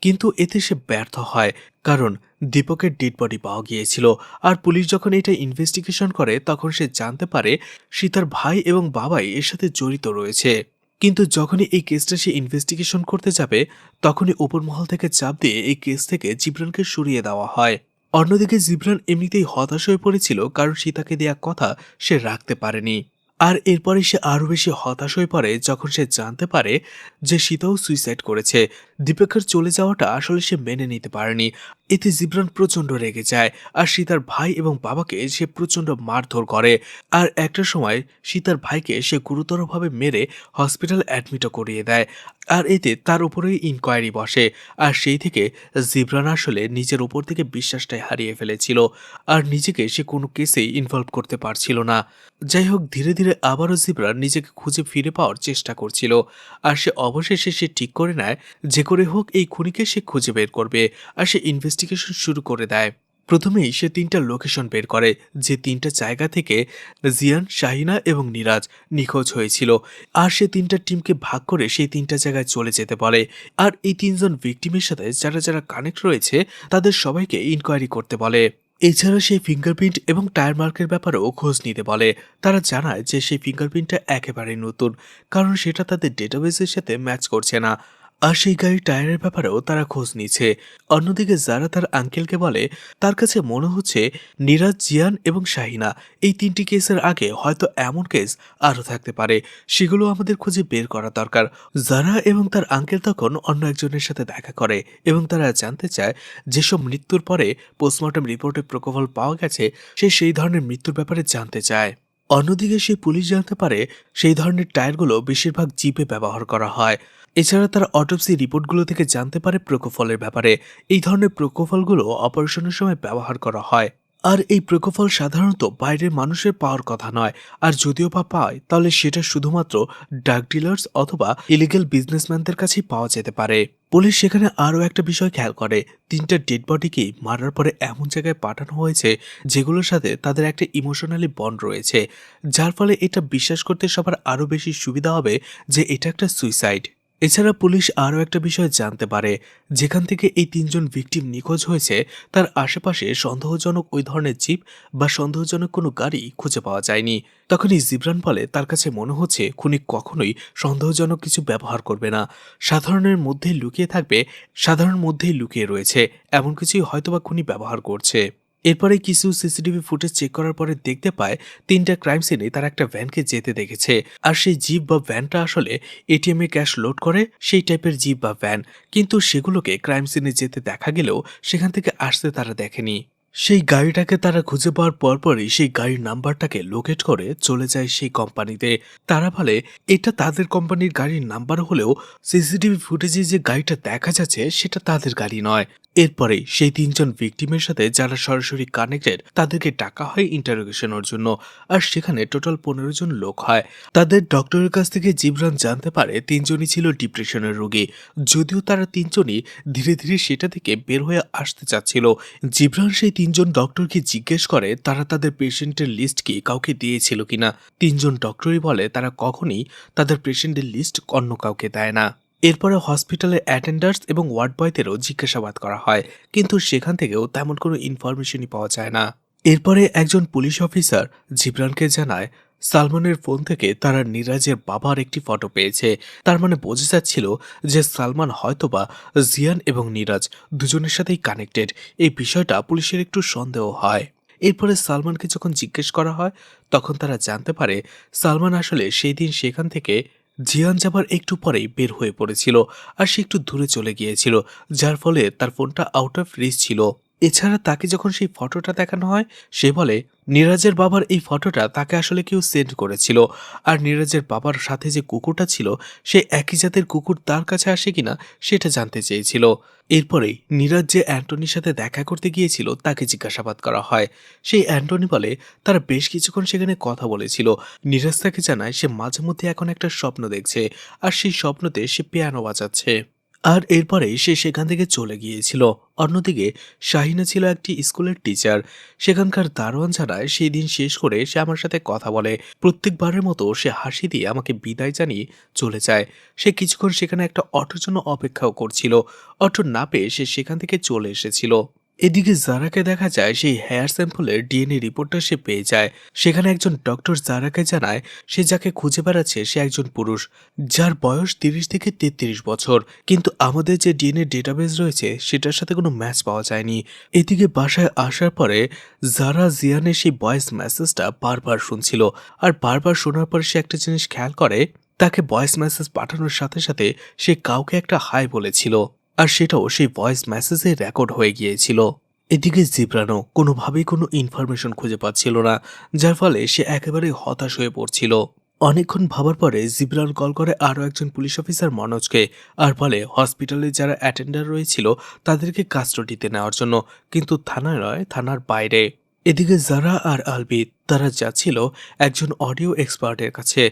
কিন্তু এতে সে ব্যর্থ হয়, কারণ দীপকের ডেড বডি পাওয়া গিয়েছিল। আর পুলিশ যখন এটা ইনভেস্টিগেশন করে তখন সে জানতে পারে সীতার ভাই এবং বাবাই এর সাথে জড়িত রয়েছে। কিন্তু যখনই এই কেসটা সে ইনভেস্টিগেশন করতে যাবে তখনই উপর মহল থেকে চাপ দিয়ে এই কেস থেকে জিবরানকে সরিয়ে দেওয়া হয়। অন্যদিকে জিবরান এমনিতেই হতাশ হয়ে পড়েছিল, কারণ সীতাকে দেয়া কথা সে রাখতে পারেনি। আর এরপরে সে আরো বেশি হতাশ হয়ে পড়ে যখন সে জানতে পারে যে সীতাও সুইসাইড করেছে। দীপকের চলে যাওয়াটা আসলে সে মেনে নিতে পারেনি। এতে জিবরান প্রচন্ড রেগে যায় আর সীতার ভাই এবং বাবাকে সে প্রচন্ড মারধর করে। আর একটা সময় সীতার ভাইকে সে গুরুতরভাবে মেরে হসপিটাল অ্যাডমিটও করিয়ে দেয়। আর এতে তার উপরেই ইনকোয়ারি বসে। আর সেই থেকে জিবরান আসলে নিজের উপর থেকে বিশ্বাসটাই হারিয়ে ফেলেছিল আর নিজেকে সে কোনো কেসেই ইনভলভ করতে পারছিল না। যাই হোক, ধীরে ধীরে আবারও জিবরান নিজেকে খুঁজে ফিরে পাওয়ার চেষ্টা করছিল আর সে অবশেষে সে ঠিক করে নেয় যে করে হোক এই খুনিকে সে খুঁজে বের করবে। আর সে ইনভেস্টিগেশন শুরু করে দেয়। প্রথমেই সে 3টা লোকেশন বের করে যে 3টা জায়গা থেকে জিয়ান, শাহিনা এবং নিরাজ নিখোঁজ হয়েছিল। আর সে 3টা টিমকে ভাগ করে সেই 3টা জায়গায় চলে যেতে বলে। আর এই 3জন ভিকটিমের সাথে যারা যারা কানেক্ট রয়েছে তাদের সবাইকে ইনকোয়ারি করতে বলে। এছাড়া সেই ফিঙ্গারপ্রিন্ট এবং টায়ার মার্কের ব্যাপারেও খোঁজ নিতে বলে। তারা জানায় যে সেই ফিঙ্গারপ্রিন্টটা একেবারে নতুন, কারণ সেটা তাদের ডেটাবেসের সাথে ম্যাচ করছে না। আর সেই গাড়ির টায়ারের ব্যাপারেও তারা খোঁজ নিচ্ছে। অন্যদিকে যারা তার আঙ্কেলকে বলে তার কাছে মনে হচ্ছে নিরাজ, জিয়ান এবং শাহিনা এই 3টি কেসের আগে হয়তো এমন কেস আরও থাকতে পারে, সেগুলো আমাদের খুঁজে বের করা দরকার। যারা এবং তার আঙ্কেল তখন অন্য একজনের সাথে দেখা করে এবং তারা জানতে চায় যেসব মৃত্যুর পরে পোস্টমর্টম রিপোর্টে প্রকোফল পাওয়া গেছে সে সেই ধরনের মৃত্যুর ব্যাপারে জানতে চায়। অন্যদিকে সেই পুলিশ জানতে পারে সেই ধরনের টায়ারগুলো বেশিরভাগ জিপে ব্যবহার করা হয়। এছাড়া তারা অটোপসি রিপোর্টগুলো থেকে জানতে পারে প্রোকোফলের ব্যাপারে। এই ধরনের প্রোকোফলগুলো অপারেশনের সময় ব্যবহার করা হয়। আর এই প্রোকোফল সাধারণত বাইরের মানুষের পাওয়ার কথা নয়, আর যদিও বা পায় তাহলে সেটা শুধুমাত্র ড্রাগ ডিলার্স অথবা ইলিগেল বিজনেসম্যানদের কাছেই পাওয়া যেতে পারে। পুলিশ সেখানে আরও একটা বিষয় খেয়াল করে, 3টা ডেড বডিকে মারার পরে এমন জায়গায় পাঠানো হয়েছে যেগুলোর সাথে তাদের একটা ইমোশনালি বন্ড রয়েছে, যার ফলে এটা বিশ্বাস করতে সবার আরও বেশি সুবিধা হবে যে এটা একটা সুইসাইড। এছাড়া পুলিশ আরও একটা বিষয় জানতে পারে, যেখান থেকে এই 3জন ভিকটিম নিখোঁজ হয়েছে তার আশেপাশে সন্দেহজনক ওই ধরনের জিপ বা সন্দেহজনক কোনো গাড়ি খুঁজে পাওয়া যায়নি। তখনই জিবরান বলে তার কাছে মনে হচ্ছে খুনি কখনোই সন্দেহজনক কিছু ব্যবহার করবে না, সাধারণের মধ্যেই লুকিয়ে থাকবে, সাধারণ মধ্যেই লুকিয়ে রয়েছে, এমন কিছুই হয়তোবা খুনি ব্যবহার করছে। এরপরে কিছু সিসিটিভি ফুটেজ চেক করার পরে দেখতে পায় 3টা ক্রাইম সিনে তারা একটা ভ্যানকে যেতে দেখেছে, আর সেই জিপ বা ভ্যানটা আসলে এটিএম এ ক্যাশ লোড করে সেই টাইপের জিপ বা ভ্যান, কিন্তু সেগুলোকে ক্রাইম সিনে যেতে দেখা গেলেও সেখান থেকে আসতে তারা দেখেনি। সেই গাড়িটাকে তারা খুঁজে পাওয়ার পরপরই সেই গাড়ির নাম্বারটাকে লোকেট করে চলে যায় সেই কোম্পানিতে। তারা বলে এটা তাদের কোম্পানির গাড়ির নাম্বার হলেও সিসিটিভি ফুটেজে যে গাড়িটা দেখা যাচ্ছে সেটা তাদের গাড়ি নয়। এরপরে সেই 3জন ভিকটিমের সাথে যারা সরাসরি কানেক্টেড তাদেরকে ডাকা হয় ইন্টারোগেশনের জন্য, আর সেখানে টোটাল 15 জন লোক হয়। তাদের ডক্টরের কাছ থেকে জিবরান জানতে পারে 3জনই ছিল ডিপ্রেশনের রোগী, যদিও তারা 3জনই ধীরে ধীরে সেটা থেকে বের হয়ে আসতে চাচ্ছিল। জিবরান সেই 3জন ডক্টরকে জিজ্ঞেস করে তারা তাদের পেশেন্টের লিস্ট কি কাউকে দিয়েছিল কিনা। 3জন ডক্টরই বলে তারা কখনই তাদের পেশেন্টের লিস্ট অন্য কাউকে দেয় না। এরপরে হসপিটালের অ্যাটেন্ডার্স এবং ওয়ার্ড বয়দেরও জিজ্ঞাসাবাদ করা হয়, কিন্তু সেখান থেকেও তেমন কোনো ইনফরমেশনই পাওয়া যায় না। এরপরে একজন পুলিশ অফিসার জিবরানকে জানায় সালমানের ফোন থেকে তারা নিরাজের বাবার একটি ফটো পেয়েছে। তার মানে বোঝা যাচ্ছিল যে সালমান হয়তোবা জিয়ান এবং নিরাজ দুজনের সাথেই কানেক্টেড। এই বিষয়টা পুলিশের একটু সন্দেহ হয়। এরপরে সালমানকে যখন জিজ্ঞেস করা হয় তখন তারা জানতে পারে সালমান আসলে সেই দিন সেখান থেকে জিয়ান যাবার একটু পরেই বের হয়ে পড়েছিল, আর সে একটু দূরে চলে গিয়েছিল, যার ফলে তার ফোনটা আউট অফ রিচ ছিল। এছাড়া তাকে যখন সেই ফটোটা দেখানো হয় সে বলে নিরাজের বাবার এই ফটোটা তাকে আসলে কেউ সেন্ড করেছিল, আর নিরাজের বাবার সাথে যে কুকুরটা ছিল সে একই জাতের কুকুর তার কাছে আসে কিনা সেটা জানতে চেয়েছিল। এরপরেই নিরাজ যে অ্যান্টনির সাথে দেখা করতে গিয়েছিল তাকে জিজ্ঞাসাবাদ করা হয়। সেই অ্যান্টনি বলে তারা বেশ কিছুক্ষণ সেখানে কথা বলেছিল। নিরাজ তাকে জানায় সে মাঝে মধ্যে এখন একটা স্বপ্ন দেখছে, আর সেই স্বপ্নতে সে পিয়ানো বাজাচ্ছে। আর এরপরে সে সেখান থেকে চলে গিয়েছিল। অন্যদিকে শাহিনা ছিল একটি স্কুলের টিচার। সেখানকার দারোয়ান জানায় সেই দিন শেষ করে সে আমার সাথে কথা বলে, প্রত্যেকবারের মতো সে হাসি দিয়ে আমাকে বিদায় জানিয়ে চলে যায়। সে কিছুক্ষণ সেখানে একটা অটোর জন্য অপেক্ষাও করছিল, অটো না পেয়ে সে সেখান থেকে চলে এসেছিল। এদিকে জারাকে দেখা যায় সেই হেয়ার স্যাম্পলের ডিএনএ রিপোর্টটা সে পেয়ে যায়। সেখানে একজন ডক্টর জারাকে জানায় সে যাকে খুঁজে বেড়াচ্ছে সে একজন পুরুষ, যার বয়স 30 থেকে 33 বছর, কিন্তু আমাদের যে ডিএনএ ডেটাবেস রয়েছে সেটার সাথে কোনো ম্যাচ পাওয়া যায়নি। এদিকে বাসায় আসার পরে জারা জিয়ানের সেই ভয়েস মেসেজটা বারবার শুনছিল, আর বারবার শোনার পর সে একটা জিনিস খেয়াল করে, তাকে ভয়েস মেসেজ পাঠানোর সাথে সাথে সে কাউকে একটা হাই বলেছিল, আর সেটাও সেই ভয়েস মেসেজে রেকর্ড হয়ে গিয়েছিল। এদিকে জিব্রানও কোনোভাবেই কোনো ইনফরমেশন খুঁজে পাচ্ছিল না, যার ফলে সে একেবারে হতাশ হয়ে পড়ছিল। অনেকক্ষণ ভাবার পরে জিব্রান কল করে আরও একজন পুলিশ অফিসার মনোজকে, আর বলে হসপিটালে যারা অ্যাটেন্ডার রয়েছিল তাদেরকে কাস্টডিতে নেওয়ার জন্য, কিন্তু থানায় নয়, থানার বাইরে। এদিকে জারা আর আলবি তারা যাচ্ছিল একজন অডিও এক্সপার্টের কাছে।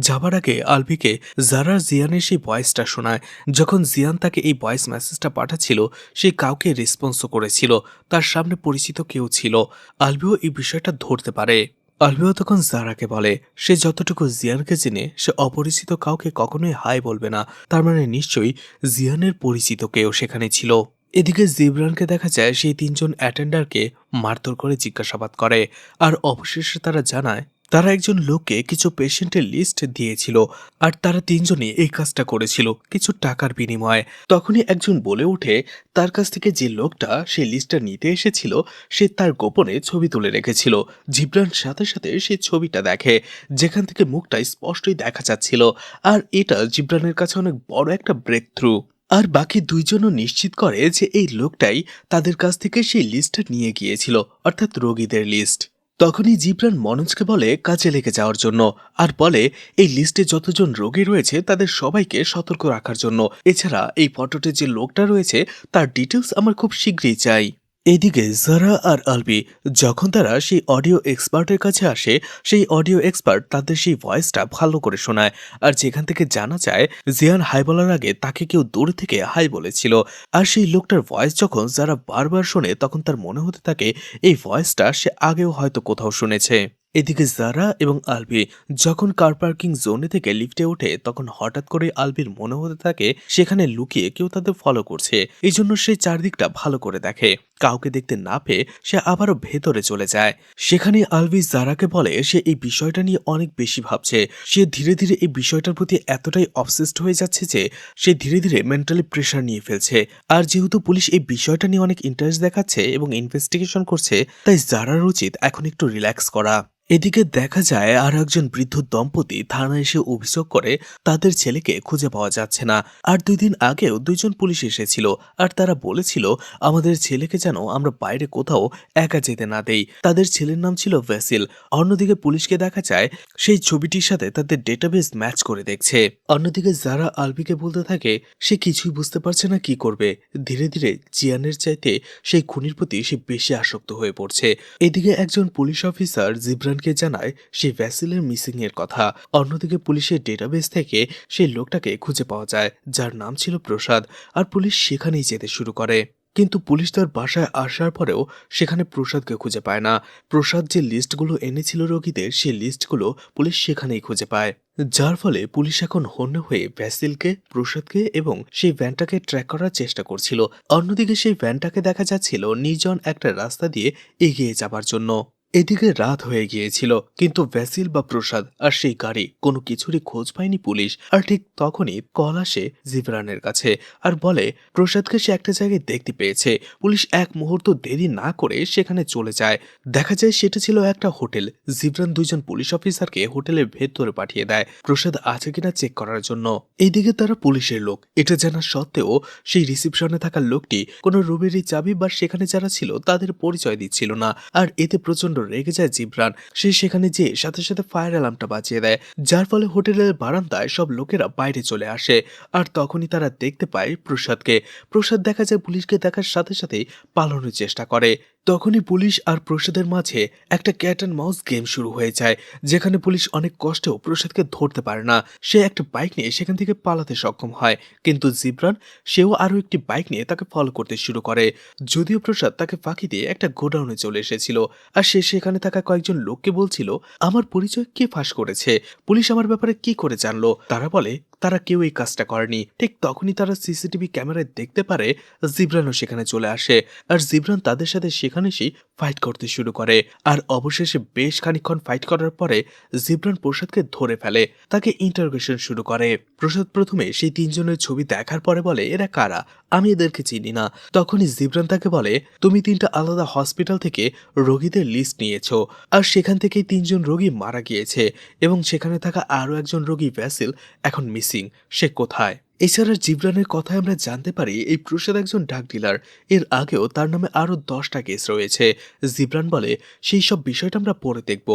যাবার আগে আলবিকে জারা জিয়ানের সেই ভয়েসটা শোনায়। যখন জিয়ান তাকে এই ভয়েস মেসেজটা পাঠাচ্ছিল সে কাউকে রেসপন্সও করেছিল, তার সামনে পরিচিত কেউ ছিল। আলবিও এই বিষয়টা ধরতে পারে। আলবিও তখন জারাকে বলে সে যতটুকু জিয়ানকে চেনে সে অপরিচিত কাউকে কখনোই হাই বলবে না, তার মানে নিশ্চয়ই জিয়ানের পরিচিত কেউ সেখানে ছিল। এদিকে জিবরানকে দেখা যায় সেই 3জন অ্যাটেন্ডারকে মারধর করে জিজ্ঞাসাবাদ করে, আর অবশেষে তারা জানায় তারা একজন লোককে কিছু পেশেন্টের লিস্ট দিয়েছিল, আর তারা 3জনই এই কাজটা করেছিল কিছু টাকার বিনিময়ে। তখনই একজন বলে ওঠে তার কাছ থেকে যে লোকটা সেই লিস্টটা নিতে এসেছিল সে তার গোপনে ছবি তুলে রেখেছিল। জিবরান সাথে সাথে সেই ছবিটা দেখে, যেখান থেকে মুখটা স্পষ্টই দেখা যাচ্ছিল, আর এটা জিবরানের কাছে অনেক বড় একটা ব্রেক থ্রু। আর বাকি 2জনও নিশ্চিত করে যে এই লোকটাই তাদের কাছ থেকে সেই লিস্টটা নিয়ে গিয়েছিল, অর্থাৎ রোগীদের লিস্ট। তখনই জিবরান মনোজকে বলে কাজে লেগে যাওয়ার জন্য, আর বলে এই লিস্টে যতজন রোগী রয়েছে তাদের সবাইকে সতর্ক রাখার জন্য। এছাড়া এই ফটোতে যে লোকটা রয়েছে তার ডিটেলস আমার খুব শীঘ্রই চাই। এদিকে জারা আর আলবি যখন তারা সেই অডিও এক্সপার্টের কাছে আসে, সেই অডিও এক্সপার্ট তাদের সেই ভয়েসটা ভালো করে শোনায়, আর যেখান থেকে জানা যায় জিয়ান হাই বলার আগে তাকে কেউ দূর থেকে হাই বলেছিল। আর সেই লোকটার ভয়েস যখন যারা বারবার শোনে তখন তার মনে হতে থাকে এই ভয়েসটা সে আগেও হয়তো কোথাও শুনেছে। এদিকে জারা এবং আলবি যখন কার পার্কিং জোনে থেকে লিফটে ওঠে তখন হঠাৎ করে আলবির মনে হতে থাকে সেখানে লুকিয়ে কেউ তাদের ফলো করছে। এই জন্য সে চারদিকটা ভালো করে দেখে, কাউকে দেখতে না পেয়ে সে আবারও ভেতরে চলে যায়। সেখানে আলবি জারাকে বলে সে এই বিষয়টা নিয়ে অনেক বেশি ভাবছে। সে ধীরে ধীরে এই বিষয়টার প্রতি এতটাই অবসেসড হয়ে যাচ্ছে যে সে ধীরে ধীরে মেন্টালি প্রেশার নিয়ে ফেলছে। আর যেহেতু পুলিশ এই বিষয়টা নিয়ে অনেক ইন্টারেস্ট দেখাচ্ছে এবং ইনভেস্টিগেশন করছে, তাই জারার উচিত এখন একটু রিল্যাক্স করা। এদিকে দেখা যায় আর একজন বৃদ্ধ দম্পতি থানায় এসে অভিযোগ করে তাদের ছেলেকে খুঁজে পাওয়া যাচ্ছে না। আর 2 দিন আগেও 2জন পুলিশ এসেছিল, আর তারা বলেছিল আমাদের ছেলেকে যেন আমরা বাইরে কোথাও একা যেতে না দেই। তাদের ছেলের নাম ছিল ভেসিল। অন্যদিকে পুলিশকে দেখা যায় সেই ছবিটির সাথে তাদের ডেটাবেস ম্যাচ করে দেখছে। অন্যদিকে যারা আলবিকে বলতে থাকে সে কিছুই বুঝতে পারছে না কি করবে। ধীরে ধীরে জিয়ানের চাইতে সেই খুনির প্রতি সে বেশি আসক্ত হয়ে পড়ছে। এদিকে একজন পুলিশ অফিসার জিব্রানকে জানায় সেই ভ্যাসেলের মিসিং এর কথা। অন্যদিকে পুলিশের ডেটাবেস থেকে সেই লোকটাকে খুঁজে পাওয়া যায় যার নাম ছিল প্রসাদ, আর পুলিশ সেখানেই যেতে শুরু করে। কিন্তু পুলিশ তার বাসায় আসার পরেও সেখানে প্রসাদকে খুঁজে পায় না। প্রসাদ যে লিস্টগুলো এনেছিল রোগীদের সেই লিস্টগুলো পুলিশ সেখানেই খুঁজে পায়, যার ফলে পুলিশ এখন হন্য হয়ে ভ্যাসিলকে, প্রসাদকে এবং সেই ভ্যানটাকে ট্র্যাক করার চেষ্টা করছিল। অন্যদিকে সেই ভ্যানটাকে দেখা যাচ্ছিল নির্জন একটা রাস্তা দিয়ে এগিয়ে যাবার জন্য। এদিকে রাত হয়ে গিয়েছিল কিন্তু ভ্যাসিল বা প্রসাদ আর সেই গাড়ি কোনো কিছুরই খোঁজ পায়নি পুলিশ। আর ঠিক তখনই কল আসে জিবরানের কাছে আর বলে প্রসাদকে সে একটা জায়গায় দেখতে পেয়েছে। পুলিশ এক মুহূর্ত দেরি না করে সেখানে চলে যায়। দেখা যায় সেটা ছিল একটা হোটেল। জিবরান 2জন পুলিশ অফিসারকে হোটেলের ভেতরে পাঠিয়ে দেয় প্রসাদ আছে কিনা চেক করার জন্য। এইদিকে তারা পুলিশের লোক এটা জানা সত্ত্বেও সেই রিসিপশনে থাকা লোকটি কোনো রুমেরই চাবি বা সেখানে যারা ছিল তাদের পরিচয় দিচ্ছিল না। আর এতে প্রচন্ড রেগে যায় জিবরান। সে সেখানে যেয়ে সাথে সাথে ফায়ার অ্যালার্মটা বাজিয়ে দেয়, যার ফলে হোটেলের বারান্দায় সব লোকেরা বাইরে চলে আসে। আর তখনই তারা দেখতে পায় প্রসাদকে। প্রসাদ দেখা যায় পুলিশকে দেখার সাথে সাথেই পালানোর চেষ্টা করে। তখনই পুলিশ আর প্রসাদের মাঝে একটা ক্যাট অ্যান্ড মাউস গেম শুরু হয়ে যায়, যেখানে পুলিশ অনেক কষ্টেও প্রসাদকে ধরতে পারে না। সে একটা বাইক নিয়ে সেখান থেকে পালাতে সক্ষম হয়, কিন্তু জিবরান সেও আরো একটি বাইক নিয়ে তাকে ফলো করতে শুরু করে। যদিও প্রসাদ তাকে ফাঁকি দিয়ে একটা গোডাউনে চলে এসেছিল, আর সে সেখানে থাকা কয়েকজন লোককে বলছিল আমার পরিচয় কে ফাঁস করেছে, পুলিশ আমার ব্যাপারে কি করে জানলো। তারা বলে তারা কেউ এই কাজটা করেনি। ঠিক তখনই তারা সিসিটিভি ক্যামেরায় দেখতে পারে জিবরানও সেখানে চলে আসে, আর জিবরান তাদের সাথে সেখানে এসে ফাইট করতে শুরু করে। আর অবশেষে বেশ খানিকক্ষণ ফাইট করার পরে জিবরান প্রসাদকে ধরে ফেলে, তাকে ইন্টারোগেশন শুরু করে। প্রসাদ প্রথমে সেই 3জনের ছবি দেখার পরে বলে এরা কারা, আমি এদেরকে চিনি না। তখনই জিবরান তাকে বলে তুমি 3টা আলাদা হসপিটাল থেকে রোগীদের লিস্ট নিয়েছো, আর সেখান থেকেই 3জন রোগী মারা গিয়েছে এবং সেখানে থাকা আরো একজন রোগী ভ্যাসিল এখন মিসিং। সে কোথায়? এছাড়া জিবরানের কথায় আমরা জানতে পারি এই প্রসাদ একজন ড্রাগ ডিলার। এর আগেও তার নামে আরো 10টা কেস রয়েছে। জিবরান বলে সেই সব বিষয়টা আমরা পরে দেখব,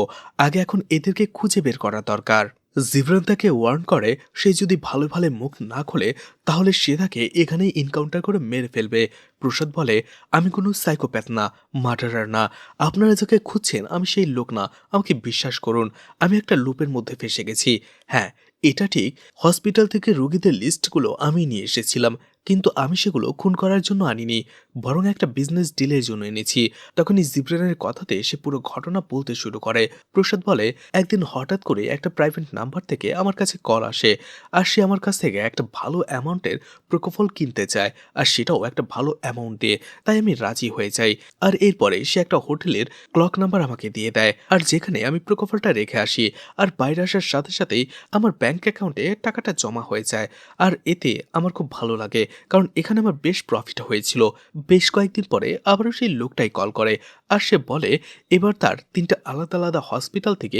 আগে এখন এদেরকে খুঁজে বের করা দরকার। জিবরান তাকে ওয়ার্ন করে সে যদি ভালো ভালো মুখ না খোলে তাহলে সে তাকে এখানেই এনকাউন্টার করে মেরে ফেলবে। প্রসাদ বলে আমি কোনো সাইকোপ্যাথ না, মার্ডারার না, আপনারা যাকে খুঁজছেন আমি সেই লোক না, আমাকে বিশ্বাস করুন আমি একটা লুপের মধ্যে ফেসে গেছি। হ্যাঁ এটা ঠিক, হসপিটাল থেকে রোগীদের লিস্টগুলো আমি নিয়ে এসেছিলাম, কিন্তু আমি সেগুলো খুন করার জন্য আনিনি, বরং একটা বিজনেস ডিলের জন্য এনেছি। তখনই জিবরানের কথাতে সে পুরো ঘটনা বলতে শুরু করে। প্রসাদ বলে একদিন হঠাৎ করে একটা প্রাইভেট নাম্বার থেকে আমার কাছে কল আসে, আর সে আমার কাছ থেকে একটা ভালো অ্যামাউন্টের প্রোকোফল কিনতে চায়, আর সেটাও একটা ভালো অ্যামাউন্ট দিয়ে। তাই আমি রাজি হয়ে যাই। আর এরপরে সে একটা হোটেলের ক্লক নাম্বার আমাকে দিয়ে দেয়, আর যেখানে আমি প্রোকোফলটা রেখে আসি। আর বাইরে আসার সাথে সাথেই আমার ব্যাংক অ্যাকাউন্টে টাকাটা জমা হয়ে যায়। আর এতে আমার খুব ভালো লাগে, কারণ এখানে আমার বেশ প্রফিট হয়েছিল। বেশ কয়েকদিন পরে আবারও সেই লোকটাই কল করে, আর সে বলে এবার তার 3টা আলাদা আলাদা হসপিটাল থেকে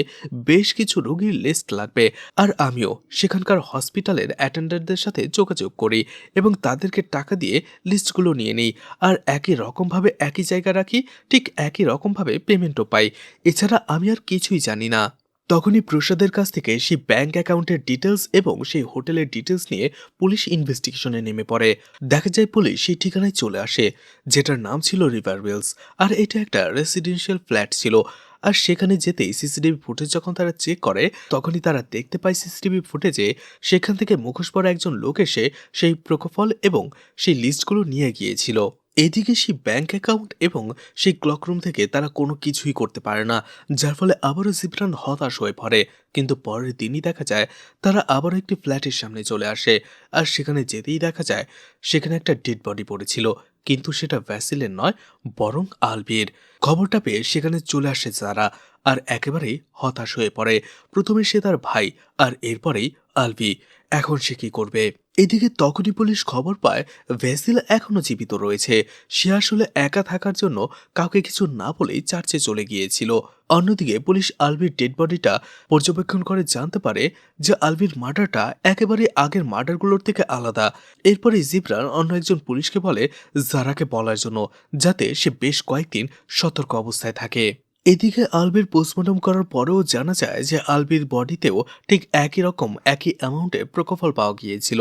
বেশ কিছু রোগীর লিস্ট লাগবে। আর আমিও সেখানকার হসপিটালের অ্যাটেন্ডারদের সাথে যোগাযোগ করি এবং তাদেরকে টাকা দিয়ে লিস্টগুলো নিয়ে নিই, আর একই রকমভাবে একই জায়গায় রাখি, ঠিক একই রকমভাবে পেমেন্টও পাই। এছাড়া আমি আর কিছুই জানি না। তখনই প্রসাদের কাছ থেকে সেই ব্যাংক অ্যাকাউন্টের ডিটেলস এবং সেই হোটেলের ডিটেলস নিয়ে পুলিশ ইনভেস্টিগেশনে নেমে পড়ে। দেখা যায় পুলিশ সেই ঠিকানায় চলে আসে, যেটার নাম ছিল রিভারওয়েলস, আর এটা একটা রেসিডেন্সিয়াল ফ্ল্যাট ছিল। আর সেখানে যেতেই সিসিটিভি ফুটেজ যখন তারা চেক করে, তখনই তারা দেখতে পায় সিসিটিভি ফুটেজে সেখান থেকে মুখোশ পরা একজন লোক এসে সেই প্রোকোফল এবং সেই লিস্টগুলো নিয়ে গিয়েছিল। এদিকে সেই ব্যাংক অ্যাকাউন্ট এবং সেই ক্লকরুম থেকে তারা কোনো কিছুই করতে পারে না, যার ফলে আবারও জিবরান হতাশ হয়ে পড়ে। কিন্তু পরের দিনই দেখা যায় তারা আবারও একটি ফ্ল্যাটের সামনে চলে আসে, আর সেখানে যেতেই দেখা যায় সেখানে একটা ডেড বডি পড়েছিল, কিন্তু সেটা ভ্যাসিলের নয়, বরং আলবির। খবরটা পেয়ে সেখানে চলে আসে যারা, আর একেবারেই হতাশ হয়ে পড়ে। প্রথমে সে তার ভাই, আর এরপরেই আলবি। এখন সে কি করবে? এদিকে তখনই পুলিশ খবর পায় ভ্যাসিল এখনো জীবিত রয়েছে। সে আসলে একা থাকার জন্য কাউকে কিছু না বলেই চার্চে চলে গিয়েছিল। অন্যদিকে পুলিশ আলবির ডেড বডিটা পর্যবেক্ষণ করে জানতে পারে যে আলবির মার্ডারটা একেবারে আগের মার্ডারগুলোর থেকে আলাদা। এরপরে জিবরান অন্য একজন পুলিশকে বলে জারাকে বলার জন্য, যাতে সে বেশ কয়েকদিন সতর্ক অবস্থায় থাকে। এদিকে আলবির পোস্টমর্টম করার পরেও জানা যায় যে আলবির বডিতেও ঠিক একই রকম একই অ্যামাউন্টে প্রোকোফল পাওয়া গিয়েছিল।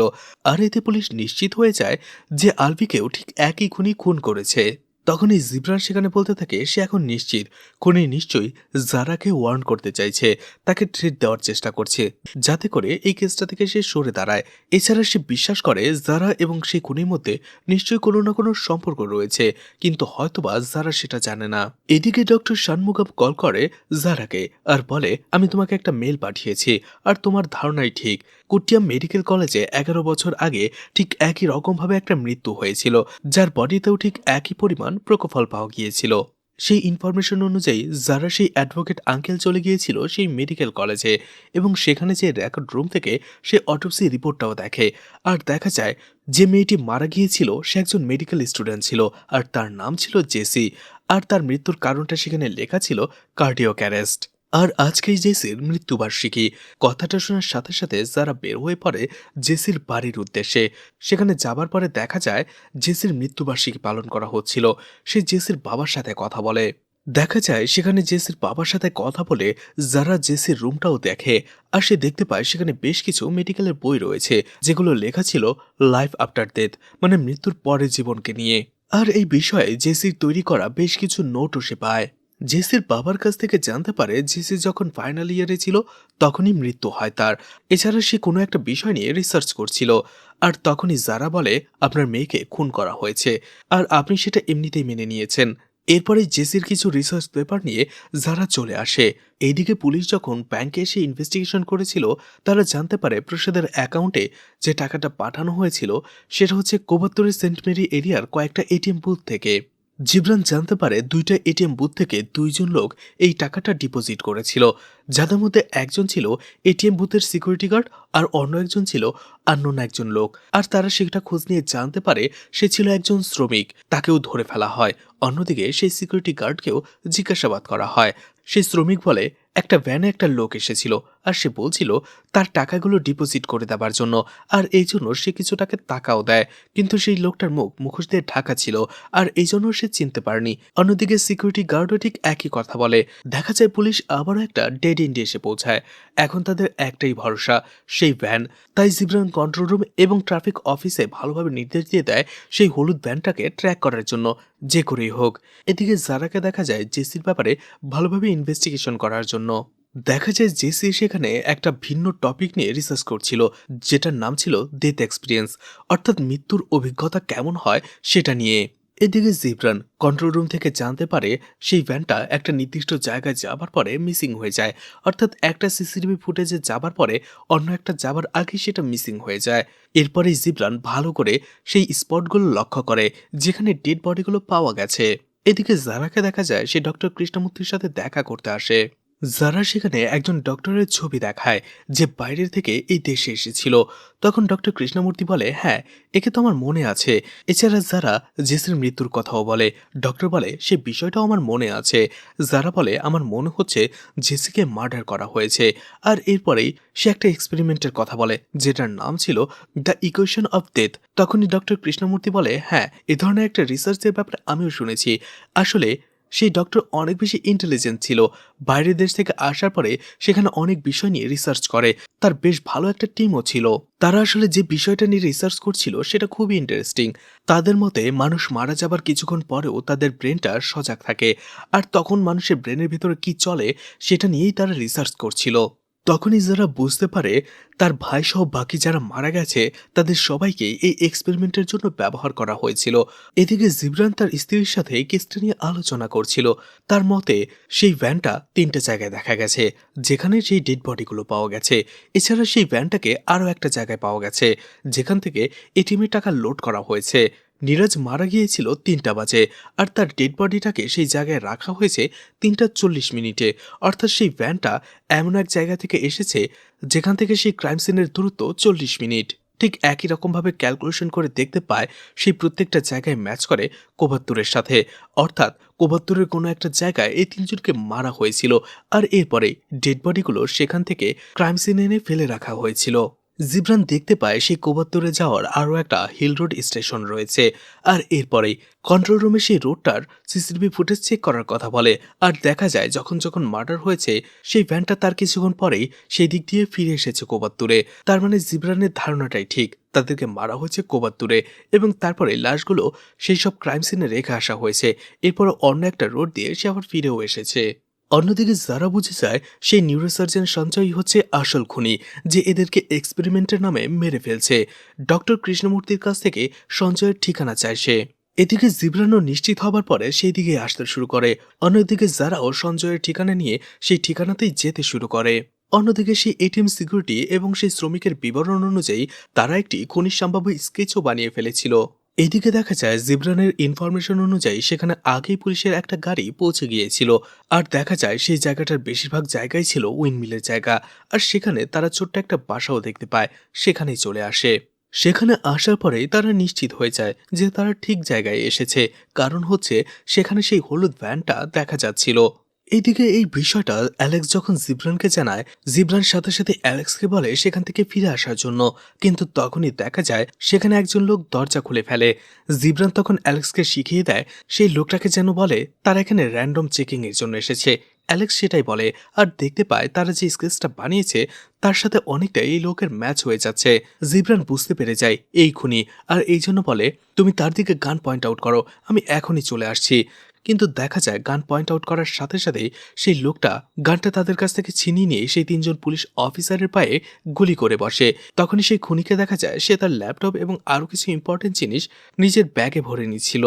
আর এতে পুলিশ নিশ্চিত হয়ে যায় যে আলবিকেও ঠিক একই খুনি খুন করেছে। তখনই জিবরান সেখানে বলতে থাকে সে এখন নিশ্চিত খুনি নিশ্চয়ই জারাকে ওয়ার্ন করতে চাইছে, তাকে ট্রিট দেওয়ার চেষ্টা করছে, যাতে করে এই কেসটা থেকে সে সরে দাঁড়ায়। এছাড়া সে বিশ্বাস করে জারা এবং সেই খুনির মধ্যে নিশ্চয়ই কোনো না কোনো সম্পর্ক রয়েছে, কিন্তু হয়তোবা জারা সেটা জানে না। এদিকে ডক্টর শানমুগাম কল করে জারাকে আর বলে আমি তোমাকে একটা মেল পাঠিয়েছি, আর তোমার ধারণাই ঠিক, কুটিয়াম মেডিকেল কলেজে 11 বছর আগে ঠিক একই রকমভাবে একটা মৃত্যু হয়েছিল, যার বডিতেও ঠিক একই পরিমাণ প্রোকোফল পাওয়া গিয়েছিল। সেই ইনফরমেশন অনুযায়ী যারা সেই অ্যাডভোকেট আঙ্কেল চলে গিয়েছিল সেই মেডিকেল কলেজে, এবং সেখানে যে রেকর্ড রুম থেকে সে অটোপসি রিপোর্টটাও দেখে, আর দেখা যায় যে মেয়েটি মারা গিয়েছিল সে একজন মেডিকেল স্টুডেন্ট ছিল, আর তার নাম ছিল জেসি। আর তার মৃত্যুর কারণটা সেখানে লেখা ছিল কার্ডিয়াক অ্যারেস্ট। আর আজকেই জেসির মৃত্যুবার্ষিকী। কথাটা শোনার সাথে সাথে যারা বের হয়ে পড়ে জেসির বাড়ির উদ্দেশ্যে। সেখানে যাবার পরে দেখা যায় জেসির মৃত্যুবার্ষিকী পালন করা হচ্ছিল। সে জেসির বাবার সাথে কথা বলে। দেখা যায় সেখানে জেসির বাবার সাথে কথা বলে যারা জেসির রুমটাও দেখে, আর সে দেখতে পায় সেখানে বেশ কিছু মেডিকেলের বই রয়েছে, যেগুলো লেখা ছিল লাইফ আফটার ডেথ, মানে মৃত্যুর পরের জীবনকে নিয়ে। আর এই বিষয়ে জেসির তৈরি করা বেশ কিছু নোটও সে পায়। জেসির বাবার কাছ থেকে জানতে পারে জেসি যখন ফাইনাল ইয়ারে ছিল তখনই মৃত্যু হয় তার। এছাড়া সে কোনো একটা বিষয় নিয়ে রিসার্চ করছিল, আর তখনই যারা বলে আপনার মেয়েকে খুন করা হয়েছে, আর আপনি সেটা এমনিতেই মেনে নিয়েছেন। এরপরে জেসির কিছু রিসার্চ পেপার নিয়ে যারা চলে আসে। এইদিকে পুলিশ যখন ব্যাংকে এসে ইনভেস্টিগেশন করেছিল, তারা জানতে পারে প্রসাদের অ্যাকাউন্টে যে টাকাটা পাঠানো হয়েছিল সেটা হচ্ছে কোবাত্তরের সেন্ট মেরি এরিয়ার কয়েকটা এটিএম বুথ থেকে। জিবরান জানতে পারে 2টা এটিএম বুথ থেকে 2জন লোক এই টাকাটা ডিপোজিট করেছিল, যাদের মধ্যে একজন ছিল এটিএম বুথের সিকিউরিটি গার্ড, আর অন্য একজন ছিল আননোন একজন লোক। আর তারা সেটা খোঁজ নিয়ে জানতে পারে সে ছিল একজন শ্রমিক, তাকেও ধরে ফেলা হয়। অন্যদিকে সেই সিকিউরিটি গার্ডকেও জিজ্ঞাসাবাদ করা হয়। সেই শ্রমিক বলে একটা ভ্যানে একটা লোক এসেছিল, আর সে বলছিল তার টাকাগুলো ডিপোজিট করে দেবার জন্য, আর এই জন্য সে কিছু টাকা টাকাও দেয়, কিন্তু সেই লোকটার মুখ মুখোশ দিয়ে ঢাকা ছিল, আর এই জন্য সে চিনতে পারেনি। অন্যদিকে সিকিউরিটি গার্ডও ঠিক একই কথা বলে। দেখা যায় পুলিশ আবারও একটা ডেড এন্ডে এসে পৌঁছায়। এখন তাদের একটাই ভরসা, সেই ভ্যান। তাই জিবরান কন্ট্রোল রুম এবং ট্রাফিক অফিসে ভালোভাবে নির্দেশ দিয়ে দেয় সেই হলুদ ভ্যানটাকে ট্র্যাক করার জন্য, যে করেই হোক। এদিকে জারাকে দেখা যায় জেসির ব্যাপারে ভালোভাবে ইনভেস্টিগেশন করার জন্য। দেখা যায় জেসি সেখানে একটা ভিন্ন টপিক নিয়ে রিসার্চ করছিল, যেটার নাম ছিল ডেথ এক্সপিরিয়েন্স, অর্থাৎ মৃত্যুর অভিজ্ঞতা কেমন হয় সেটা নিয়ে। এদিকে জিবরান কন্ট্রোল রুম থেকে জানতে পারে সেই ভ্যানটা একটা নির্দিষ্ট জায়গায় যাবার পরে মিসিং হয়ে যায়, অর্থাৎ একটা সিসিটিভি ফুটেজে যাবার পরে অন্য একটা যাবার আগে সেটা মিসিং হয়ে যায়। এরপরে জিবরান ভালো করে সেই স্পটগুলো লক্ষ্য করে যেখানে ডেড বডিগুলো পাওয়া গেছে। এদিকে জারাকে দেখা যায় সে ডক্টর কৃষ্ণমূর্তির সাথে দেখা করতে আসে। যারা সেখানে একজন ডক্টরের ছবি দেখায় যে বাইরের থেকে এই দেশে এসেছিল। তখন ডক্টর কৃষ্ণমূর্তি বলে, হ্যাঁ, একে তো আমার মনে আছে। এছাড়া যারা জেসির মৃত্যুর কথাও বলে। ডক্টর বলে, সে বিষয়টাও আমার মনে আছে। যারা বলে, আমার মনে হচ্ছে জেসিকে মার্ডার করা হয়েছে। আর এরপরেই সে একটা এক্সপেরিমেন্টের কথা বলে যেটার নাম ছিল দ্য ইকুয়েশন অফ ডেথ। তখনই ডক্টর কৃষ্ণমূর্তি বলে, হ্যাঁ, এ ধরনের একটা রিসার্চের ব্যাপারে আমিও শুনেছি। আসলে সেই ডক্টর অনেক বেশি ইন্টেলিজেন্ট ছিল। বাইরের দেশ থেকে আসার পরে সেখানে অনেক বিষয় নিয়ে রিসার্চ করে। তার বেশ ভালো একটা টিমও ছিল। তারা আসলে যে বিষয়টা নিয়ে রিসার্চ করছিল সেটা খুবই ইন্টারেস্টিং। তাদের মতে মানুষ মারা যাবার কিছুক্ষণ পরেও তাদের ব্রেনটা সজাগ থাকে। আর তখন মানুষের ব্রেনের ভেতরে কি চলে সেটা নিয়েই তারা রিসার্চ করছিল। তখনই যারা বুঝতে পারে তার ভাই সহ বাকি যারা মারা গেছে তাদের সবাইকে এই এক্সপেরিমেন্টের জন্য ব্যবহার করা হয়েছিল। এদিকে জিবরান তার স্ত্রীর সাথে কেসটা নিয়ে আলোচনা করছিল। তার মতে সেই ভ্যানটা 3টে জায়গায় দেখা গেছে যেখানে সেই ডেড বডিগুলো পাওয়া গেছে। এছাড়া সেই ভ্যানটাকে আরও একটা জায়গায় পাওয়া গেছে যেখান থেকে এটিএমের টাকা লোড করা হয়েছে। নীরজ মারা গিয়েছিল 3টা বাজে আর তার ডেড বডিটাকে সেই জায়গায় রাখা হয়েছে 3টা 40 মিনিটে। অর্থাৎ সেই ভ্যানটা এমন এক জায়গা থেকে এসেছে যেখান থেকে সেই ক্রাইম সিনের দূরত্ব 40 মিনিট। ঠিক একই রকমভাবে ক্যালকুলেশন করে দেখতে পায় সেই প্রত্যেকটা জায়গায় ম্যাচ করে কোবাত্তুরের সাথে। অর্থাৎ কোবাত্তুরের কোনো একটা জায়গায় এই 3জনকে মারা হয়েছিল আর এরপরে ডেড বডিগুলো সেখান থেকে ক্রাইম সিনে এনে ফেলে রাখা হয়েছিল। জিবরান দেখতে পায় সেই কোবাত্তুরে যাওয়ার আরও একটা হিল রোড স্টেশন রয়েছে। আর এরপরেই কন্ট্রোল রুমে সেই রোডটার সিসিটিভি ফুটেজ চেক করার কথা বলে। আর দেখা যায় যখন যখন মার্ডার হয়েছে সেই ভ্যানটা তার কিছুক্ষণ পরেই সেই দিক দিয়ে ফিরে এসেছে কোবাত্তুরে। তার মানে জিবরানের ধারণাটাই ঠিক, তাদেরকে মারা হয়েছে কোবাত্তুরে এবং তারপরে লাশগুলো সেই সব ক্রাইম সিনে রেখে আসা হয়েছে। এরপর অন্য একটা রোড দিয়ে সে আবার ফিরেও এসেছে। অন্যদিকে যারা বুঝে যায় সেই নিউরোসার্জন সঞ্জয়ই হচ্ছে আসল খুনি যে এদেরকে এক্সপেরিমেন্টের নামে মেরে ফেলছে। ডক্টর কৃষ্ণমূর্তির কাছ থেকে সঞ্জয়ের ঠিকানা চায় সে। এদিকে জিবরানও নিশ্চিত হবার পরে সেই দিকে আসতে শুরু করে। অন্যদিকে যারাও সঞ্জয়ের ঠিকানা নিয়ে সেই ঠিকানাতেই যেতে শুরু করে। অন্যদিকে সেই এটিএম সিকিউরিটি এবং সেই শ্রমিকের বিবরণ অনুযায়ী তারা একটি খুনির সম্ভাব্য স্কেচও বানিয়ে ফেলেছিল। এদিকে দেখা যায় জিবরানের ইনফরমেশন অনুযায়ী সেখানে আগেই পুলিশের একটা গাড়ি পৌঁছে গিয়েছিল। আর দেখা যায় সেই জায়গাটার বেশিরভাগ জায়গায় ছিল উইন্ডমিলের জায়গা। আর সেখানে তারা ছোট্ট একটা বাসাও দেখতে পায়, সেখানেই চলে আসে। সেখানে আসার পরেই তারা নিশ্চিত হয়ে যায় যে তারা ঠিক জায়গায় এসেছে, কারণ হচ্ছে সেখানে সেই হলুদ ভ্যানটা দেখা যাচ্ছিল। এইদিকে এই বিষয়টা অ্যালেক্স যখন জিবরানকে জানায়, জিবরান সাথে সাথে অ্যালেক্সকে বলে সেখান থেকে ফিরে আসার জন্য। কিন্তু তখনই দেখা যায় সেখানে একজন লোক দরজা খুলে ফেলে। জিবরান তখন অ্যালেক্সকে শিখিয়ে দেয় সেই লোকটাকে যেন বলে তারা এখানে র্যান্ডম চেকিং এর জন্য এসেছে। অ্যালেক্স সেটাই বলে আর দেখতে পায় তারা যে স্কেচটা বানিয়েছে তার সাথে অনেকটা এই লোকের ম্যাচ হয়ে যাচ্ছে। জিবরান বুঝতে পেরে যায় এই খুনি, আর এই জন্য বলে তুমি তার দিকে গান পয়েন্ট আউট করো, আমি এখনই চলে আসছি। কিন্তু দেখা যায় গান পয়েন্ট আউট করার সাথে সাথেই সেই লোকটা গানটা তাদের কাছ থেকে ছিনিয়ে নিয়ে সেই 3জন পুলিশ অফিসারের পায়ে গুলি করে বসে। তখনই সেই খুনিকে দেখা যায় সে তার ল্যাপটপ এবং আরও কিছু ইম্পর্টেন্ট জিনিস নিজের ব্যাগে ভরে নিচ্ছিল।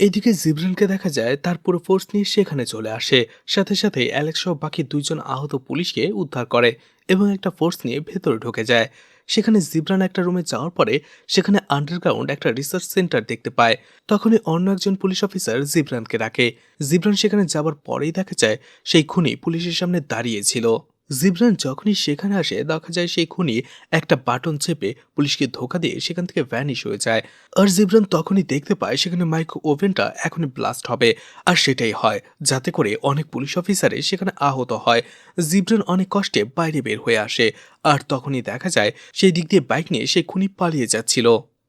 এদিকে জিবরানকে দেখা যায় তার পুরো ফোর্স নিয়ে সেখানে চলে আসে। সাথে সাথে অ্যালেক্স সহ বাকি 2জন আহত পুলিশকে উদ্ধার করে এবং একটা ফোর্স নিয়ে ভেতরে ঢুকে যায়। সেখানে জিবরান একটা রুমে যাওয়ার পরে সেখানে আন্ডারগ্রাউন্ড একটা রিসার্চ সেন্টার দেখতে পায়। তখনই অন্য একজন পুলিশ অফিসার জিবরানকে ডাকে। জিবরান সেখানে যাবার পরেই দেখা যায় সেই খুনি পুলিশের সামনে দাঁড়িয়েছিল। জিবরান যখনই সেখানে আসে দেখা যায় সেই খুনি একটা বাটন চেপে পুলিশকে ধোকা দিয়ে সেখান থেকে ভ্যানিশ হয়ে যায়। আর জিবরান তখনই দেখতে পায় সেখানে মাইক্রো ওভেনটা এখনই ব্লাস্ট হবে। আর সেটাই হয়, যাতে করে অনেক পুলিশ অফিসারে সেখানে আহত হয়। জিবরান অনেক কষ্টে বাইরে বের হয়ে আসে। আর তখনই দেখা যায় সেই দিক দিয়ে বাইক নিয়ে সেই খুনি পালিয়ে যাচ্ছিল।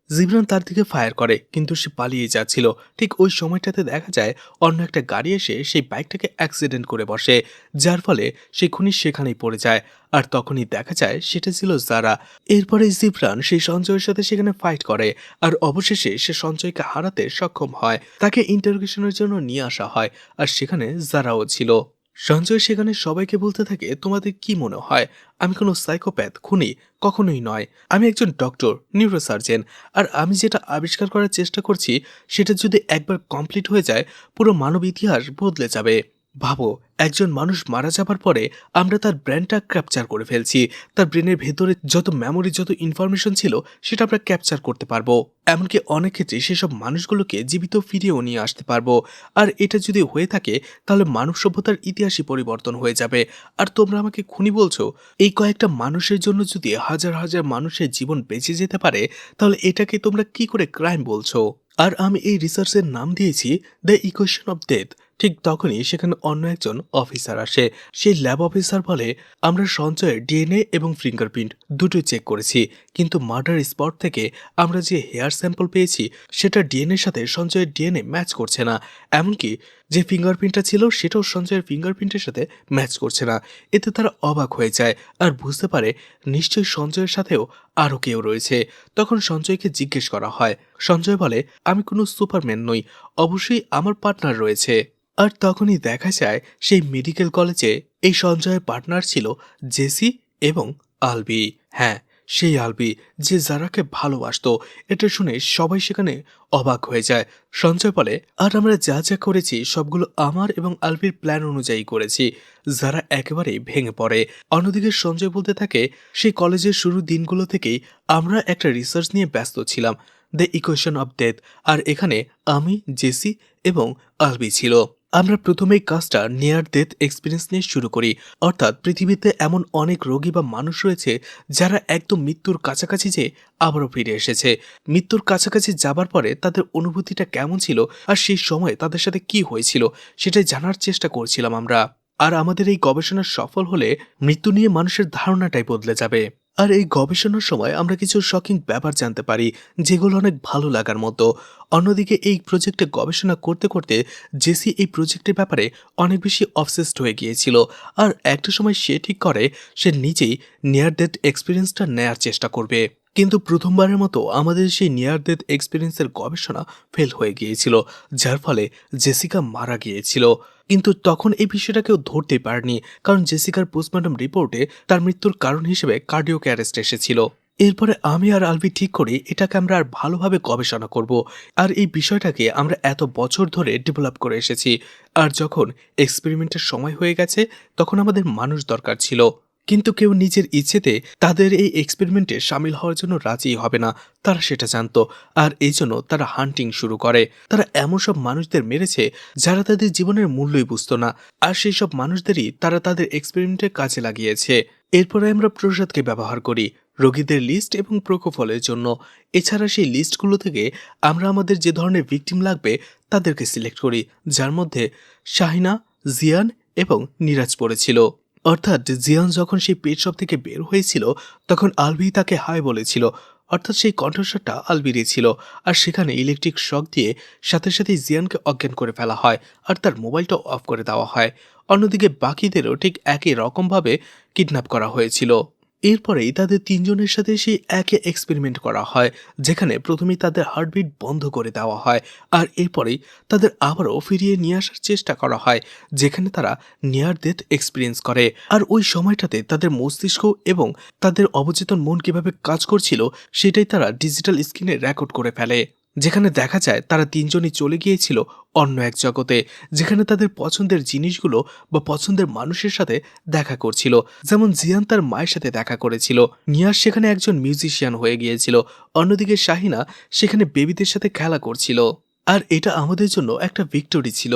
জিবরান তার দিকে ফায়ার করে কিন্তু সে পালিয়ে যাচ্ছিল। ঠিক ওই সময়টাতে দেখা যায় অন্য একটা গাড়ি এসে সেই বাইকটাকে অ্যাক্সিডেন্ট করে বসে, যার ফলে সেই খুনি সেখানেই পড়ে যায়। আর তখনই দেখা যায় সেটা ছিল যারা। এরপরে জিবরান সেই সঞ্জয়ের সাথে সেখানে ফাইট করে আর অবশেষে সে সঞ্জয়কে হারাতে সক্ষম হয়। তাকে ইন্টারোগেশনের জন্য নিয়ে আসা হয় আর সেখানে যারাও ছিল। সঞ্জয় সেখানে সবাইকে বলতে থাকে, তোমাদের কি মনে হয় আমি কোনো সাইকোপ্যাথ খুনি? কখনোই নয়, আমি একজন ডক্টর, নিউরোসার্জন। আর আমি যেটা আবিষ্কার করার চেষ্টা করছি সেটা যদি একবার কমপ্লিট হয়ে যায় পুরো মানব ইতিহাস বদলে যাবে। ভাবো, একজন মানুষ মারা যাবার পরে আমরা তার ব্রেনটা ক্যাপচার করে ফেলছি। তার ব্রেনের ভেতরে যত মেমোরি, যত ইনফরমেশন ছিল সেটা আমরা ক্যাপচার করতে পারবো। এমনকি অনেক ক্ষেত্রে সেসব মানুষগুলোকে জীবিত ফিরিয়েও নিয়ে আসতে পারবো। আর এটা যদি হয়ে থাকে তাহলে মানব সভ্যতার ইতিহাসই পরিবর্তন হয়ে যাবে। আর তোমরা আমাকে খুনি বলছো? এই কয়েকটা মানুষের জন্য যদি হাজার হাজার মানুষের জীবন বেঁচে যেতে পারে তাহলে এটাকে তোমরা কি করে ক্রাইম বলছো? আর আমি এই রিসার্চের নাম দিয়েছি দ্য ইকুয়েশন অফ ডেথ। ঠিক তখনই সেখানে অন্য একজন অফিসার আসে। সেই ল্যাব অফিসার বলে, আমরা সঞ্জয়ের ডিএনএ এবং ফিঙ্গারপ্রিন্ট দুটোই চেক করেছি, কিন্তু মার্ডার স্পট থেকে আমরা যে হেয়ার স্যাম্পল পেয়েছি সেটা ডিএনএর সাথে সঞ্জয়ের ডিএনএ ম্যাচ করছে না। এমনকি যে ফিঙ্গারপ্রিন্টটা ছিল সেটাও সঞ্জয়ের ফিঙ্গারপ্রিন্টের সাথে ম্যাচ করছে না। এতে তারা অবাক হয়ে যায় আর বুঝতে পারে নিশ্চয়ই সঞ্জয়ের সাথেও আরও কেউ রয়েছে। তখন সঞ্জয়কে জিজ্ঞেস করা হয়। সঞ্জয় বলে, আমি কোনো সুপারম্যান নই, অবশ্যই আমার পার্টনার রয়েছে। আর তখনই দেখা যায় সেই মেডিকেল কলেজে এই সঞ্জয়ের পার্টনার ছিল জেসি এবং আলবি। হ্যাঁ, সেই আলবি যে যারাকে ভালোবাসতো। এটা শুনে সবাই সেখানে অবাক হয়ে যায়। সঞ্জয় বলে, আর আমরা যা যা করেছি সবগুলো আমার এবং আলবির প্ল্যান অনুযায়ী করেছি। যারা একেবারেই ভেঙে পড়ে। অন্যদিকে সঞ্জয় বলতে থাকে, সেই কলেজের শুরুর দিনগুলো থেকেই আমরা একটা রিসার্চ নিয়ে ব্যস্ত ছিলাম, দ্য ইকুয়েশন অফ ডেথ। আর এখানে আমি, জেসি এবং আলবি ছিল। আমরা প্রথমেই কাজটা নিয়ার ডেথ এক্সপিরিয়েন্স নিয়ে শুরু করি। অর্থাৎ পৃথিবীতে এমন অনেক রোগী বা মানুষ রয়েছে যারা একদম মৃত্যুর কাছাকাছি যেয়ে আবারও ফিরে এসেছে। মৃত্যুর কাছাকাছি যাবার পরে তাদের অনুভূতিটা কেমন ছিল আর সেই সময় তাদের সাথে কি হয়েছিল সেটাই জানার চেষ্টা করছিলাম আমরা। আর আমাদের এই গবেষণা সফল হলে মৃত্যু নিয়ে মানুষের ধারণাটাই বদলে যাবে। আর এই গবেষণার সময় আমরা কিছু শকিং ব্যাপার জানতে পারি যেগুলো অনেক ভালো লাগার মতো। অন্যদিকে এই প্রজেক্টে গবেষণা করতে করতে জেসি এই প্রজেক্টের ব্যাপারে অনেক বেশি অবসেসড হয়ে গিয়েছিল। আর একটা সময় সে ঠিক করে সে নিজেই নিয়ার ডেথ এক্সপিরিয়েন্সটা নেয়ার চেষ্টা করবে। কিন্তু প্রথমবারের মতো আমাদের সেই নিয়ার ডেথ এক্সপিরিয়েন্সের গবেষণা ফেল হয়ে গিয়েছিল, যার ফলে জেসিকা মারা গিয়েছিল। কিন্তু তখন এই বিষয়টা কেউ ধরতেই পারেনি, কারণ জেসিকার পোস্টমর্টম রিপোর্টে তার মৃত্যুর কারণ হিসেবে কার্ডিয়াক অ্যারেস্ট এসেছিল। এরপরে আমি আর আলবি ঠিক করি এটাকে আমরা আর ভালোভাবে গবেষণা করব। আর এই বিষয়টাকে আমরা এত বছর ধরে ডেভেলপ করে এসেছি। আর যখন এক্সপেরিমেন্টের সময় হয়ে গেছে তখন আমাদের মানুষ দরকার ছিল। কিন্তু কেউ নিজের ইচ্ছেতে তাদের এই এক্সপেরিমেন্টে সামিল হওয়ার জন্য রাজি হবে না, তারা সেটা জানতো। আর এই জন্য তারা হান্টিং শুরু করে। তারা এমন সব মানুষদের মেরেছে যারা তাদের জীবনের মূল্যই বুঝতো না। আর সেই সব মানুষদেরই তারা তাদের এক্সপেরিমেন্টের কাজে লাগিয়েছে। এরপরে আমরা প্রসাদকে ব্যবহার করি রোগীদের লিস্ট এবং প্রকোফলের জন্য। এছাড়া সেই লিস্টগুলো থেকে আমরা আমাদের যে ধরনের ভিকটিম লাগবে তাদেরকে সিলেক্ট করি, যার মধ্যে শাহিনা, জিয়ান এবং নিরাজ পড়েছিল। অর্থাৎ জিয়ান যখন সেই পেট শপ থেকে বের হয়েছিল তখন আলবি তাকে হাই বলেছিল। অর্থাৎ সেই কণ্ঠস্বরটা আলবিরই ছিল। আর সেখানে ইলেকট্রিক শক দিয়ে সাথে সাথে জিয়ানকে অজ্ঞান করে ফেলা হয় আর তার মোবাইলটা অফ করে দেওয়া হয়। অন্যদিকে বাকিদেরও ঠিক একই রকমভাবে কিডন্যাপ করা হয়েছিল। এরপরেই তাদের তিনজনের সাথে সেই একে এক্সপেরিমেন্ট করা হয়, যেখানে প্রথমেই তাদের হার্টবিট বন্ধ করে দেওয়া হয়। আর এরপরেই তাদের আবারও ফিরিয়ে নিয়ে আসার চেষ্টা করা হয়, যেখানে তারা নিয়ার ডেথ এক্সপিরিয়েন্স করে। আর ওই সময়টাতে তাদের মস্তিষ্ক এবং তাদের অবচেতন মন কিভাবে কাজ করছিল সেটাই তারা ডিজিটাল স্ক্রিনে রেকর্ড করে ফেলে। যেখানে দেখা যায় তারা তিনজনই চলে গিয়েছিল অন্য এক জগতে, যেখানে তাদের পছন্দের জিনিসগুলো বা পছন্দের মানুষের সাথে দেখা করছিল। যেমন জিয়ান তার মায়ের সাথে দেখা করেছিল, নিয়াজ সেখানে একজন মিউজিশিয়ান হয়ে গিয়েছিল, অন্যদিকে শাহিনা সেখানে বেবিদের সাথে খেলা করছিল। আর এটা আমাদের জন্য একটা ভিক্টোরি ছিল।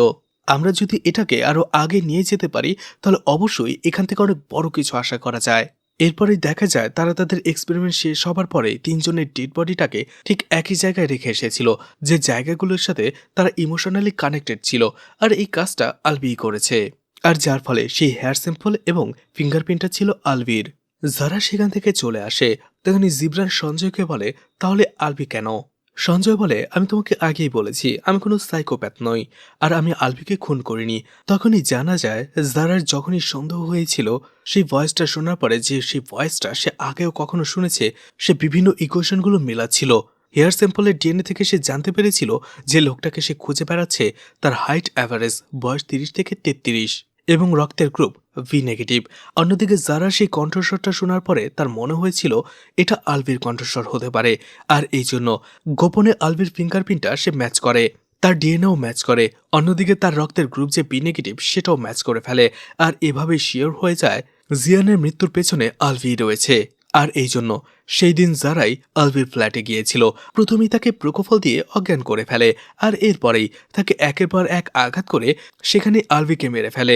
আমরা যদি এটাকে আরো আগে নিয়ে যেতে পারি তাহলে অবশ্যই এখান থেকে অনেক বড় কিছু আশা করা যায়। এরপরেই দেখা যায় তারা তাদের এক্সপেরিমেন্ট শেষ হবার পরে তিনজনের ডেড বডিটাকে ঠিক একই জায়গায় রেখে এসেছিল, যে জায়গাগুলোর সাথে তারা ইমোশনালি কানেক্টেড ছিল। আর এই কাজটা আলবি করেছে। আর যার ফলে সেই হেয়ার স্যাম্পল এবং ফিঙ্গারপ্রিন্টটা ছিল আলবির। যারা সেখান থেকে চলে আসে তখনই জিবরান সঞ্জয়কে বলে, তাহলে আলবি কেন? সঞ্জয় বলে, আমি তোমাকে আগেই বলেছি আমি কোনো সাইকোপ্যাথ নই, আর আমি আলবিকে খুন করিনি। তখনই জানা যায় জারার যখনই সন্দেহ হয়েছিল সেই ভয়েসটা শোনার পরে, যে সেই ভয়েসটা সে আগেও কখনো শুনেছে, সে বিভিন্ন ইকুয়েশনগুলো মেলাচ্ছিল। হেয়ার স্যাম্পলের ডিএনএ থেকে সে জানতে পেরেছিল যে লোকটাকে সে খুঁজে বেড়াচ্ছে তার হাইট অ্যাভারেজ বয়স 30 থেকে 33 এবং রক্তের গ্রুপ ভি নেগেটিভ। অন্যদিকে যারা সেই কণ্ঠস্বরটা শোনার পরে তার মনে হয়েছিল এটা আলবির কণ্ঠস্বর হতে পারে, আর এই জন্য গোপনে আলবির ফিঙ্গারপ্রিন্টটা সে ম্যাচ করে। তার ডিএনএও ম্যাচ করে। অন্যদিকে তার রক্তের গ্রুপ যে বি নেগেটিভ সেটাও ম্যাচ করে ফেলে। আর এভাবে শিওর হয়ে যায় জিয়ানের মৃত্যুর পেছনে আলভি রয়েছে। আর এই জন্য সেই দিন যারাই আলভির ফ্ল্যাটে গিয়েছিল প্রথমেই তাকে প্রকোফল দিয়ে অজ্ঞান করে ফেলে, আর এরপরেই তাকে একের পর এক আঘাত করে সেখানে আলভিকে মেরে ফেলে।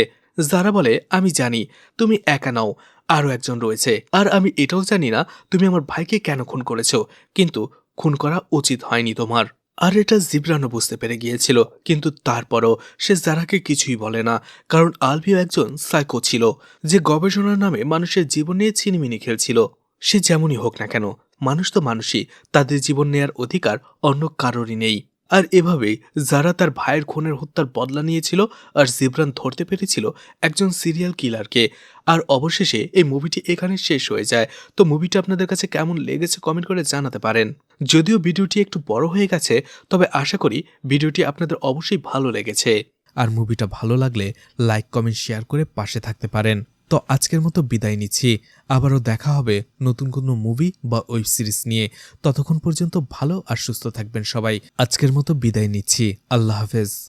যারা বলে, আমি জানি তুমি একা নাও, আরও একজন রয়েছে, আর আমি এটাও জানি না তুমি আমার ভাইকে কেন খুন করেছো, কিন্তু খুন করা উচিত হয়নি তোমার। আর এটা জিব্রানও বুঝতে পেরে গিয়েছিল, কিন্তু তারপরও সে জারাকে কিছুই বলে না, কারণ আলভিও একজন সাইকো ছিল, যে গবেষণার নামে মানুষের জীবন নিয়ে ছিনিমিনি খেলছিল। সে যেমনই হোক না কেন, মানুষ তো মানুষই, তাদের জীবন নেয়ার অধিকার অন্য কারোরই নেই। আর এভাবেই যারা তার ভাইয়ের খুনের হত্যার বদলা নিয়েছিল, আর জিব্রান ধরতে পেরেছিল একজন সিরিয়াল কিলারকে। আর অবশেষে এই মুভিটি এখানে শেষ হয়ে যায়। তো মুভিটি আপনাদের কাছে কেমন লেগেছে কমেন্ট করে জানাতে পারেন। যদিও ভিডিওটি একটু বড় হয়ে গেছে, তবে আশা করি ভিডিওটি আপনাদের অবশ্যই ভালো লেগেছে। আর মুভিটা ভালো লাগলে লাইক কমেন্ট শেয়ার করে পাশে থাকতে পারেন। তো আজকের মতো বিদায় নিচ্ছি। আবারও দেখা হবে নতুন কোনো মুভি বা ওয়েব সিরিজ নিয়ে। ততক্ষণ পর্যন্ত ভালো আর সুস্থ থাকবেন সবাই। আজকের মতো বিদায় নিচ্ছি। আল্লাহ হাফেজ।